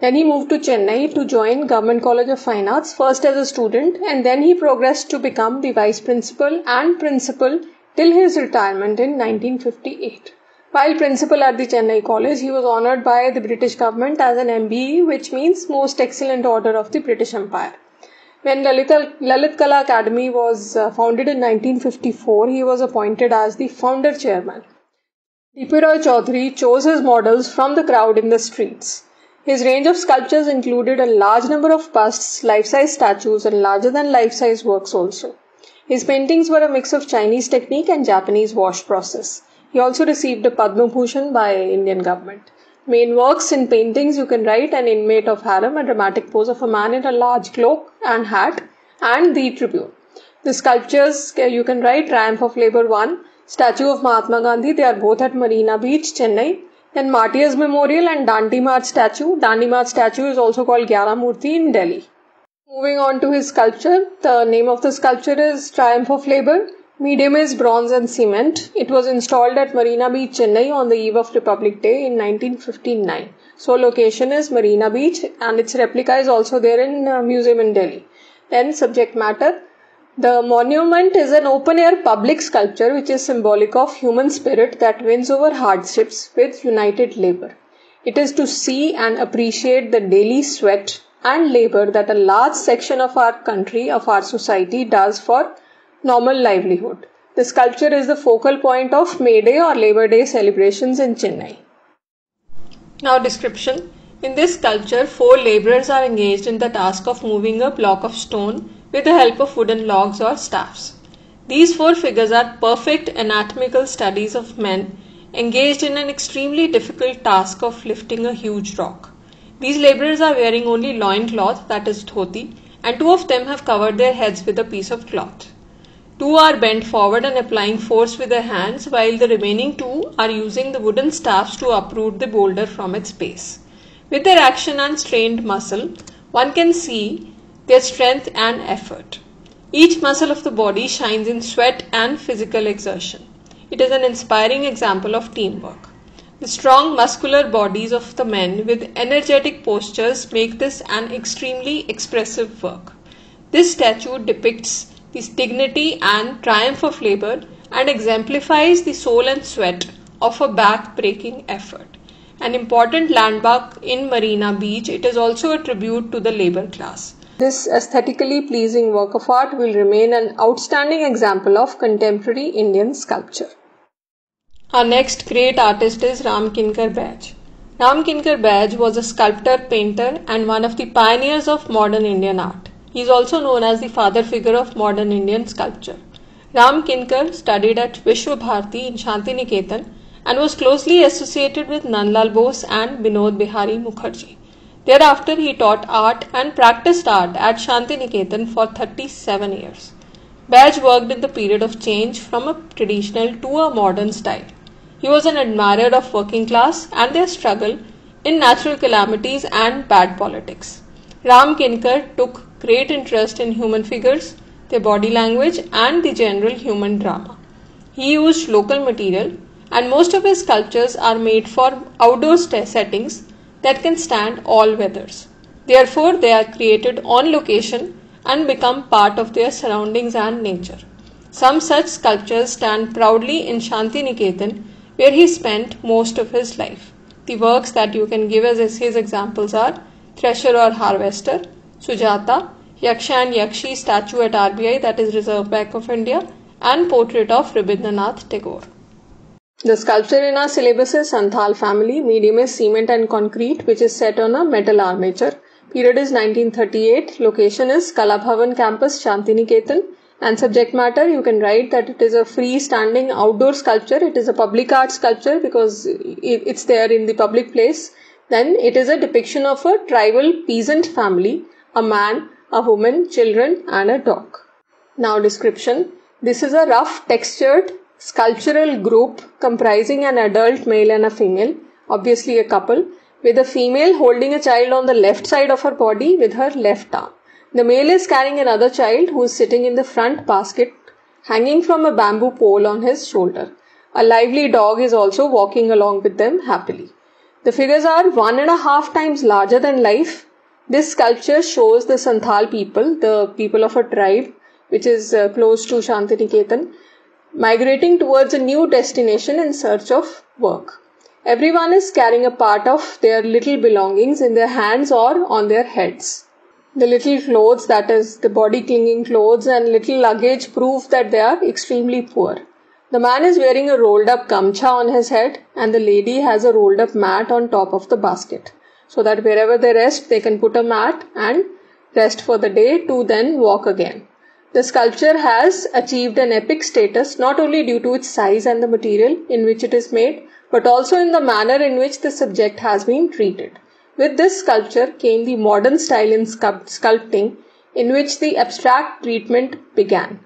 S1: Then he moved to Chennai to join Government College of Fine Arts, first as a student, and then he progressed to become the vice principal and principal till his retirement in 1958. While principal at the Chennai College, he was honoured by the British government as an MBE, which means Most Excellent Order of the British Empire. When Lalit Kala Academy was founded in 1954, he was appointed as the founder chairman. D.P. Roy Chaudhary chose his models from the crowd in the streets. His range of sculptures included a large number of busts, life-size statues, and larger-than-life-size works also. His paintings were a mix of Chinese technique and Japanese wash process. He also received a Padma Bhushan by Indian government. Main works in paintings you can write an inmate of harem, a dramatic pose of a man in a large cloak and hat, and the Tribune. The sculptures you can write Triumph of Labour 1, Statue of Mahatma Gandhi, they are both at Marina Beach, Chennai. Then Martyrs Memorial and Dandi March statue. Dandi March statue is also called Gyara Murti in Delhi. Moving on to his sculpture, the name of the sculpture is Triumph of Labour. Medium is bronze and cement. It was installed at Marina Beach, Chennai on the eve of Republic Day in 1959. So location is Marina Beach and its replica is also there in a museum in Delhi. Then subject matter. The monument is an open-air public sculpture which is symbolic of human spirit that wins over hardships with united labour. It is to see and appreciate the daily sweat and labour that a large section of our country, of our society does for normal livelihood. The sculpture is the focal point of May Day or Labour Day celebrations in Chennai. Now description. In this sculpture, 4 labourers are engaged in the task of moving a block of stone with the help of wooden logs or staffs. These 4 figures are perfect anatomical studies of men engaged in an extremely difficult task of lifting a huge rock. These labourers are wearing only loincloth, that is dhoti, and 2 of them have covered their heads with a piece of cloth. 2 are bent forward and applying force with their hands, while the remaining 2 are using the wooden staffs to uproot the boulder from its base. With their action and strained muscle, one can see their strength and effort. Each muscle of the body shines in sweat and physical exertion. It is an inspiring example of teamwork. The strong muscular bodies of the men with energetic postures make this an extremely expressive work. This statue depicts the dignity and triumph of labor and exemplifies the soul and sweat of a back-breaking effort. An important landmark in Marina Beach, it is also a tribute to the labor class. This aesthetically pleasing work of art will remain an outstanding example of contemporary Indian sculpture. Our next great artist is Ram Kinkar Baij. Ram Kinkar Baij was a sculptor, painter and one of the pioneers of modern Indian art. He is also known as the father figure of modern Indian sculpture. Ram Kinkar studied at Vishwa Bharati in Shantiniketan and was closely associated with Nandlal Bose and Binod Bihari Mukherjee. Thereafter, he taught art and practiced art at Shantiniketan for 37 years. Baij worked in the period of change from a traditional to a modern style. He was an admirer of working class and their struggle in natural calamities and bad politics. Ram Kinkar took great interest in human figures, their body language and the general human drama. He used local material and most of his sculptures are made for outdoor settings that can stand all weathers. Therefore, they are created on location and become part of their surroundings and nature. Some such sculptures stand proudly in Shantiniketan, where he spent most of his life. The works that you can give as his examples are Thresher or Harvester, Sujata, Yaksha and Yakshi statue at RBI, that is Reserve Bank of India, and portrait of Rabindranath Tagore. The sculpture in our syllabus is Santhal family, medium is cement and concrete, which is set on a metal armature. Period is 1938, location is Kala Bhavan campus, Shantiniketan, and subject matter you can write that it is a free-standing outdoor sculpture. It is a public art sculpture because it's there in the public place. Then it is a depiction of a tribal peasant family, a man, a woman, children and a dog. Now description. This is a rough textured sculptural group comprising an adult male and a female, obviously a couple, with a female holding a child on the left side of her body with her left arm. The male is carrying another child who is sitting in the front basket hanging from a bamboo pole on his shoulder. A lively dog is also walking along with them happily. The figures are 1.5 times larger than life. This sculpture shows the Santhal people, the people of a tribe which is close to Shantiniketan, migrating towards a new destination in search of work. Everyone is carrying a part of their little belongings in their hands or on their heads. The little clothes, that is the body clinging clothes and little luggage, prove that they are extremely poor. The man is wearing a rolled up gamcha on his head and the lady has a rolled up mat on top of the basket, so that wherever they rest they can put a mat and rest for the day to then walk again. The sculpture has achieved an epic status not only due to its size and the material in which it is made, but also in the manner in which the subject has been treated. With this sculpture came the modern style in sculpting, in which the abstract treatment began.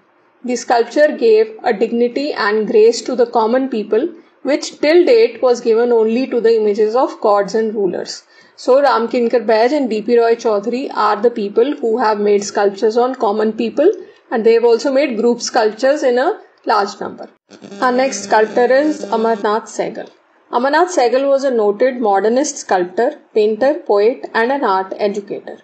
S1: The sculpture gave a dignity and grace to the common people, which till date was given only to the images of gods and rulers. So Ram Kinkar Baij and D.P. Roy Chaudhary are the people who have made sculptures on common people, and they have also made group sculptures in a large number. Our next sculptor is Amarnath Sehgal. Amarnath Sehgal was a noted modernist sculptor, painter, poet and an art educator.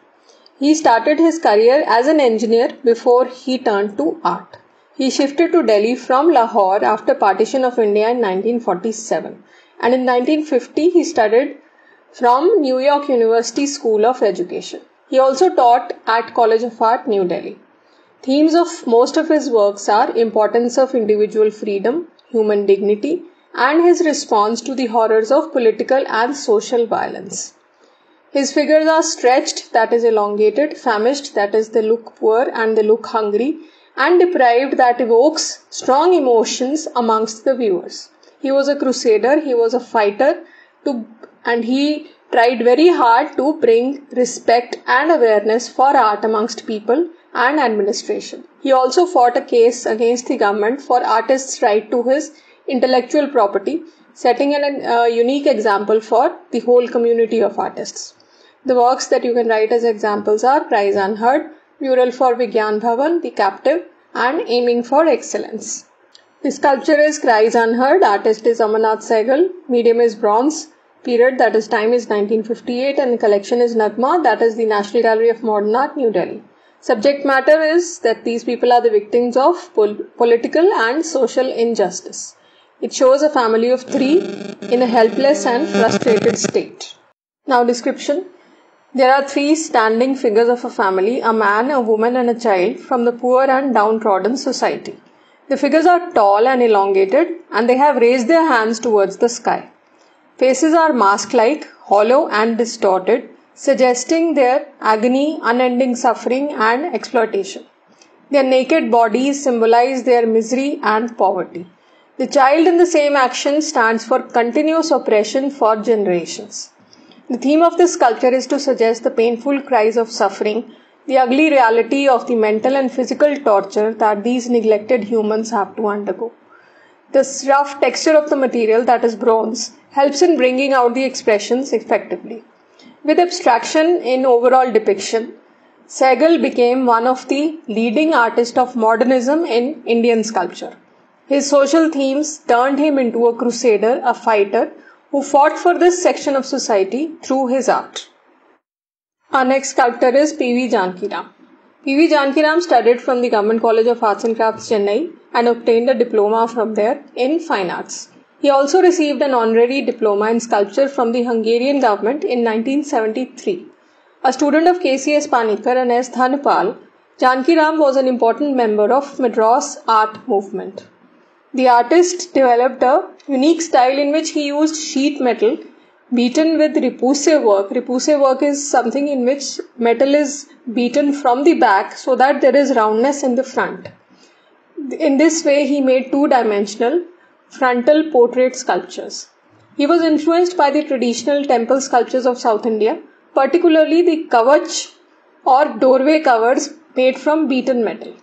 S1: He started his career as an engineer before he turned to art. He shifted to Delhi from Lahore after partition of India in 1947, and in 1950 he studied from New York University School of Education. He also taught at College of Art, New Delhi. Themes of most of his works are importance of individual freedom, human dignity, and his response to the horrors of political and social violence. His figures are stretched, that is elongated, famished, that is they look poor and they look hungry, and deprived, that evokes strong emotions amongst the viewers. He was a crusader, he was a fighter, and he tried very hard to bring respect and awareness for art amongst people and administration. He also fought a case against the government for artists' right to his intellectual property, setting a unique example for the whole community of artists. The works that you can write as examples are Prize Unheard, Mural for Vigyan Bhavan, The Captive, and Aiming for Excellence. The sculpture is Cries Unheard, artist is Amarnath Sehgal, medium is bronze, period that is time is 1958, and collection is Nagma, that is the National Gallery of Modern Art, New Delhi. Subject matter is that these people are the victims of political and social injustice. It shows a family of three in a helpless and frustrated state. Now description. There are three standing figures of a family, a man, a woman and a child from the poor and downtrodden society. The figures are tall and elongated and they have raised their hands towards the sky. Faces are mask-like, hollow and distorted, suggesting their agony, unending suffering and exploitation. Their naked bodies symbolize their misery and poverty. The child in the same action stands for continuous oppression for generations. The theme of this sculpture is to suggest the painful cries of suffering, the ugly reality of the mental and physical torture that these neglected humans have to undergo. The rough texture of the material, that is bronze, helps in bringing out the expressions effectively. With abstraction in overall depiction, Sehgal became one of the leading artists of modernism in Indian sculpture. His social themes turned him into a crusader, a fighter, who fought for this section of society through his art. Our next sculptor is P.V. Janki Ram. P.V. Janki Ram studied from the Government College of Arts and Crafts, Chennai, and obtained a diploma from there in fine arts. He also received an honorary diploma in sculpture from the Hungarian government in 1973. A student of K.C.S. Panikkar and S. Dhanpal, Janki Ram was an important member of Madras art movement. The artist developed a unique style in which he used sheet metal beaten with repoussé work. Repoussé work is something in which metal is beaten from the back so that there is roundness in the front. In this way, he made two-dimensional frontal portrait sculptures. He was influenced by the traditional temple sculptures of South India, particularly the kavach or doorway covers made from beaten metal.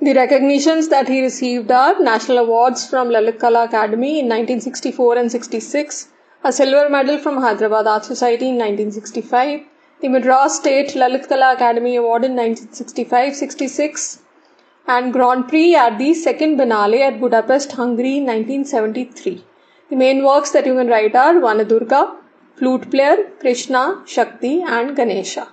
S1: The recognitions that he received are National Awards from Lalit Kala Academy in 1964 and 66, a silver medal from Hyderabad Art Society in 1965, the Madras State Lalit Kala Academy Award in 1965-66, and Grand Prix at the Second Biennale at Budapest, Hungary in 1973. The main works that you can write are Vanadurga, Flute Player, Krishna, Shakti and Ganesha.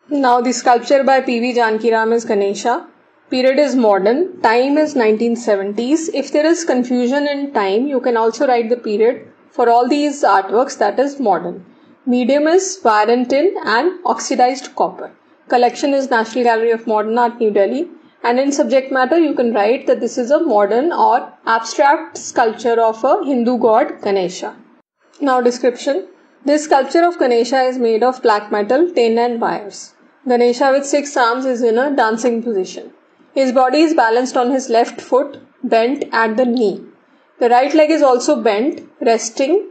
S1: Now the sculpture by P.V. Janki Ram is Ganesha. Period is modern. Time is 1970s. If there is confusion in time, you can also write the period for all these artworks, that is modern. Medium is wire and tin and oxidized copper. Collection is National Gallery of Modern Art, New Delhi. And in subject matter, you can write that this is a modern or abstract sculpture of a Hindu god Ganesha. Now description. This sculpture of Ganesha is made of black metal, tin and wires. Ganesha with 6 arms is in a dancing position. His body is balanced on his left foot, bent at the knee. The right leg is also bent, resting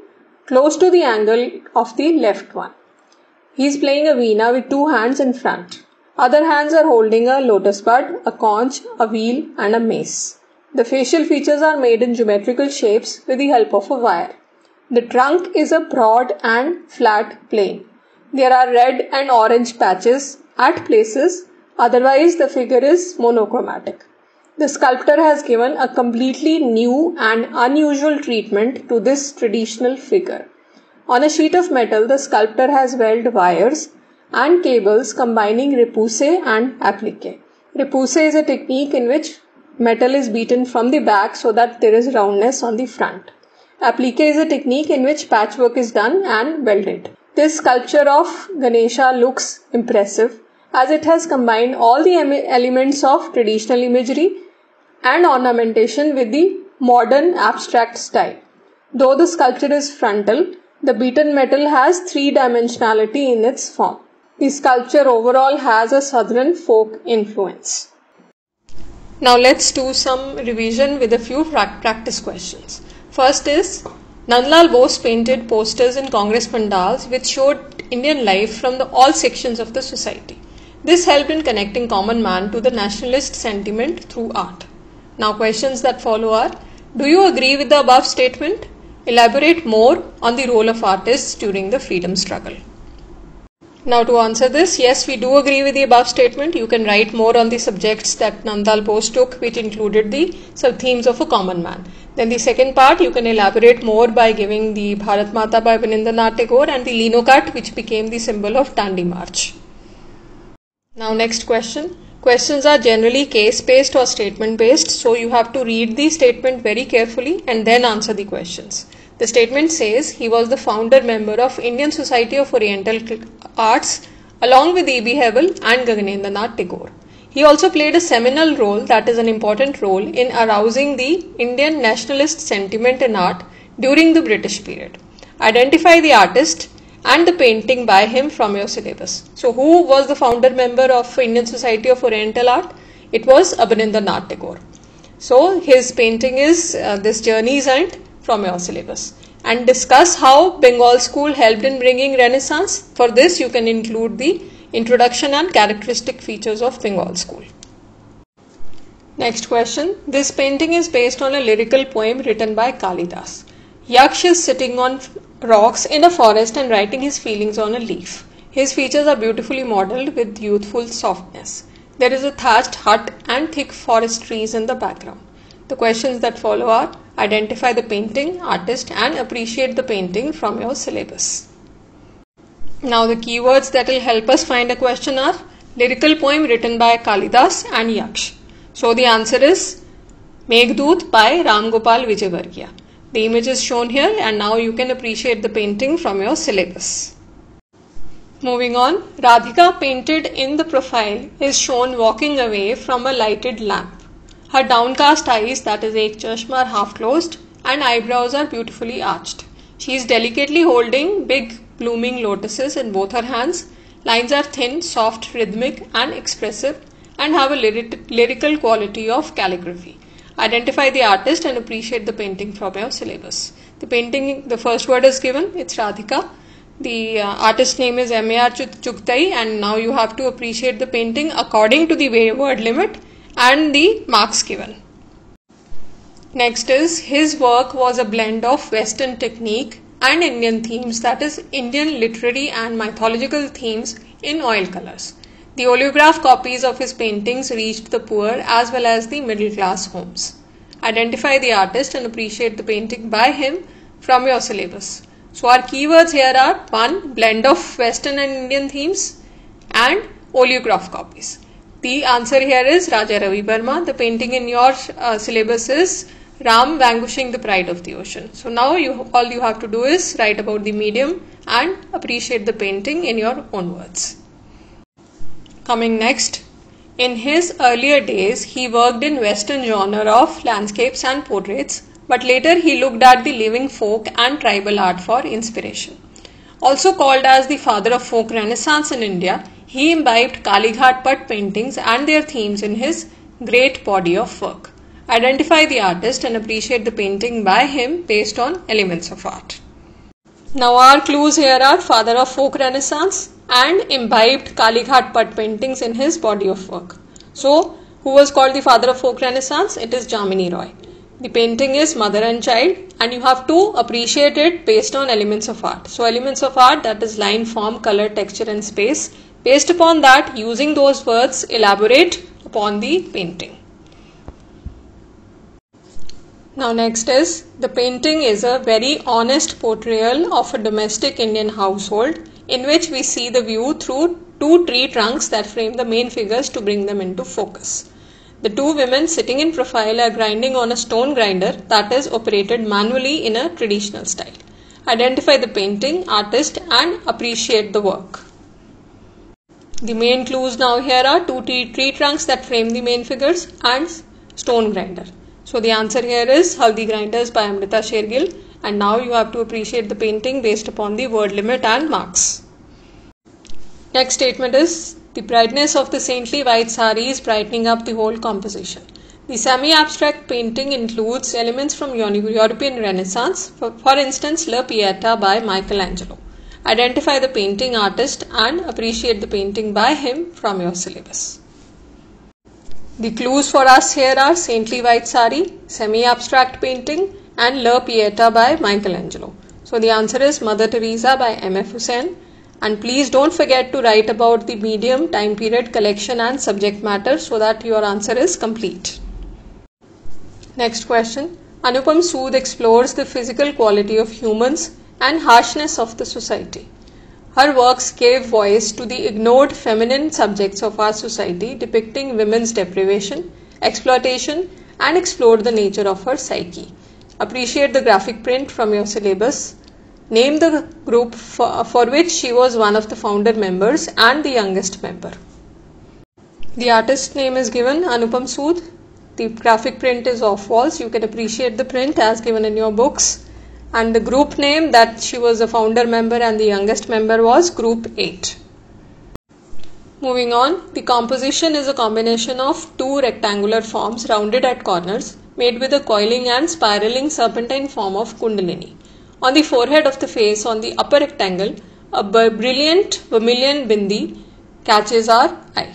S1: close to the angle of the left one. He is playing a veena with 2 hands in front. Other hands are holding a lotus bud, a conch, a wheel and a mace. The facial features are made in geometrical shapes with the help of a wire. The trunk is a broad and flat plane. There are red and orange patches at places, otherwise the figure is monochromatic. The sculptor has given a completely new and unusual treatment to this traditional figure. On a sheet of metal, the sculptor has welded wires and cables combining repousse and applique. Repousse is a technique in which metal is beaten from the back so that there is roundness on the front. Applique is a technique in which patchwork is done and welded. This sculpture of Ganesha looks impressive as it has combined all the elements of traditional imagery and ornamentation with the modern abstract style. Though the sculpture is frontal, the beaten metal has 3-dimensionality in its form. The sculpture overall has a southern folk influence. Now let's do some revision with a few practice questions. First is, Nandlal Bose painted posters in Congress pandals which showed Indian life from all sections of the society. This helped in connecting common man to the nationalist sentiment through art. Now questions that follow are, do you agree with the above statement? Elaborate more on the role of artists during the freedom struggle. Now to answer this, yes, we do agree with the above statement. You can write more on the subjects that Nandlal Bose took, which included the sub-themes of a common man. Then the second part, you can elaborate more by giving the Bharat Mata by Abanindranath Tagore and the Lino cut, which became the symbol of Dandi March. Now next question. Questions are generally case-based or statement-based, so you have to read the statement very carefully and then answer the questions. The statement says he was the founder member of Indian Society of Oriental Arts along with E.B. Hebel and Gaganendranath Tagore. He also played a seminal role, that is an important role, in arousing the Indian nationalist sentiment in art during the British period. Identify the artist and the painting by him from your syllabus. So who was the founder member of Indian Society of Oriental Art? It was Abanindranath Tagore. So his painting is This Journey's End from your syllabus. And discuss how Bengal school helped in bringing Renaissance. For this you can include the introduction and characteristic features of Bengal school. Next question. This painting is based on a lyrical poem written by Kalidas. Yaksh is sitting on rocks in a forest and writing his feelings on a leaf. His features are beautifully modelled with youthful softness. There is a thatched hut and thick forest trees in the background. The questions that follow are, identify the painting, artist and appreciate the painting from your syllabus. Now the keywords that will help us find a question are lyrical poem written by Kalidas and Yaksh. So the answer is Meghdoot by Ram Gopal Vijayvargiya. The image is shown here and now you can appreciate the painting from your syllabus. Moving on, Radhika painted in the profile is shown walking away from a lighted lamp. Her downcast eyes, that is ek chashma, are half closed and eyebrows are beautifully arched. She is delicately holding big blooming lotuses in both her hands. Lines are thin, soft, rhythmic and expressive and have a lyrical quality of calligraphy. Identify the artist and appreciate the painting from your syllabus. The painting, the first word is given, it's Radhika. The artist name is M.A.R. Chugtai and now you have to appreciate the painting according to the word limit and the marks given. Next is, his work was a blend of Western technique and Indian themes, that is Indian literary and mythological themes in oil colors. The oleograph copies of his paintings reached the poor as well as the middle class homes. Identify the artist and appreciate the painting by him from your syllabus. So our keywords here are 1. Blend of Western and Indian themes and oleograph copies. The answer here is Raja Ravi Verma. The painting in your syllabus is Ram vanquishing the pride of the ocean. So now all you have to do is write about the medium and appreciate the painting in your own words. Coming next, In his earlier days, he worked in Western genre of landscapes and portraits, but later he looked at the living folk and tribal art for inspiration. Also called as the father of folk renaissance in India, he imbibed Kalighat Patt paintings and their themes in his great body of work. Identify the artist and appreciate the painting by him based on elements of art. Now our clues here are father of folk renaissance and imbibed Kalighat Patt paintings in his body of work. So, who was called the father of folk renaissance? It is Jamini Roy. The painting is mother and child, and you have to appreciate it based on elements of art. So, elements of art, that is line, form, color, texture and space. Based upon that, using those words, elaborate upon the painting. Now next is, the painting is a very honest portrayal of a domestic Indian household in which we see the view through two tree trunks that frame the main figures to bring them into focus. The two women sitting in profile are grinding on a stone grinder that is operated manually in a traditional style. Identify the painting, artist and appreciate the work. The main clues now here are two tree trunks that frame the main figures and stone grinder. So the answer here is Haldi Grinders by Amrita Shergill, and now you have to appreciate the painting based upon the word limit and marks. Next statement is, the brightness of the saintly white sari is brightening up the whole composition. The semi-abstract painting includes elements from European Renaissance, for instance La Pieta by Michelangelo. Identify the painting, artist and appreciate the painting by him from your syllabus. The clues for us here are saintly white sari, semi-abstract painting and La Pieta by Michelangelo. So the answer is Mother Teresa by M.F. Hussain. And please don't forget to write about the medium, time period, collection and subject matter so that your answer is complete. Next question. Anupam Sood explores the physical quality of humans and harshness of the society. Her works gave voice to the ignored feminine subjects of our society, depicting women's deprivation, exploitation and explored the nature of her psyche. Appreciate the graphic print from your syllabus. Name the group for which she was one of the founder members and the youngest member. The artist name is given Anupam Sood. The graphic print is off walls. You can appreciate the print as given in your books. And the group name that she was a founder member and the youngest member was Group 8. Moving on, the composition is a combination of two rectangular forms rounded at corners made with a coiling and spiraling serpentine form of Kundalini. On the forehead of the face on the upper rectangle, a brilliant vermilion bindi catches our eye.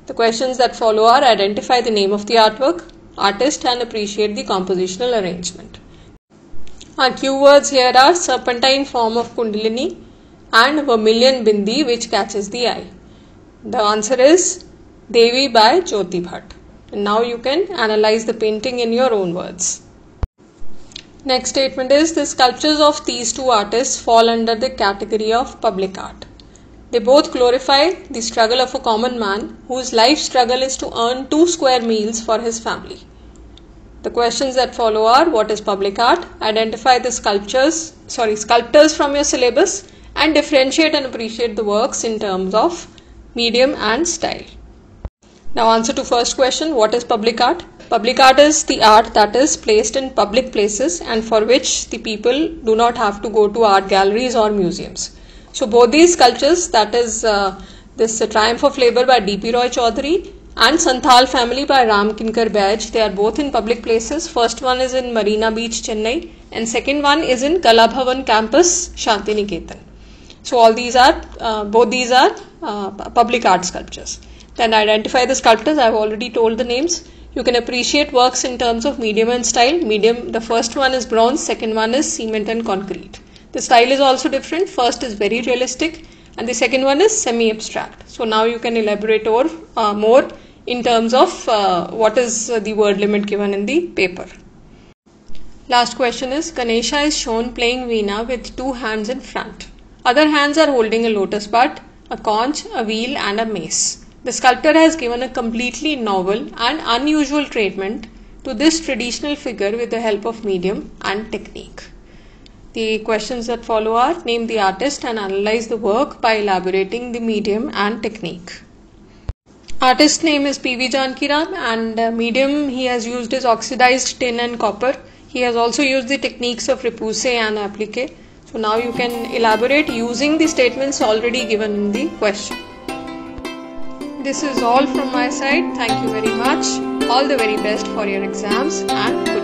S1: The questions that follow are identify the name of the artwork, artist and appreciate the compositional arrangement. Our keywords here are serpentine form of Kundalini and vermilion bindi which catches the eye. The answer is Devi by Jyoti Bhatt. And now you can analyze the painting in your own words. Next statement is, the sculptures of these two artists fall under the category of public art. They both glorify the struggle of a common man whose life struggle is to earn 2 square meals for his family. The questions that follow are, what is public art? Identify the sculptors from your syllabus and differentiate and appreciate the works in terms of medium and style. Now answer to first question, what is public art? Public art is the art that is placed in public places and for which the people do not have to go to art galleries or museums. So both these sculptures, that is this Triumph of Labour by D.P. Roy Chaudhary and Santhal Family by Ram Kinkar Baij, they are both in public places. First one is in Marina Beach, Chennai, and second one is in Kala Bhavan campus, Shantiniketan. So all these are, both these are public art sculptures. Then identify the sculptors. I have already told the names. You can appreciate works in terms of medium and style. Medium, the first one is bronze, second one is cement and concrete. The style is also different. First is very realistic and the second one is semi-abstract. So now you can elaborate more in terms of what is the word limit given in the paper. Last question is, Ganesha is shown playing veena with 2 hands in front. Other hands are holding a lotus bud, a conch, a wheel and a mace. The sculptor has given a completely novel and unusual treatment to this traditional figure with the help of medium and technique. The questions that follow are, name the artist and analyze the work by elaborating the medium and technique. Artist name is P.V. Jankiram, and medium he has used is oxidized tin and copper. He has also used the techniques of repousse and applique. So now you can elaborate using the statements already given in the question. This is all from my side. Thank you very much. All the very best for your exams and good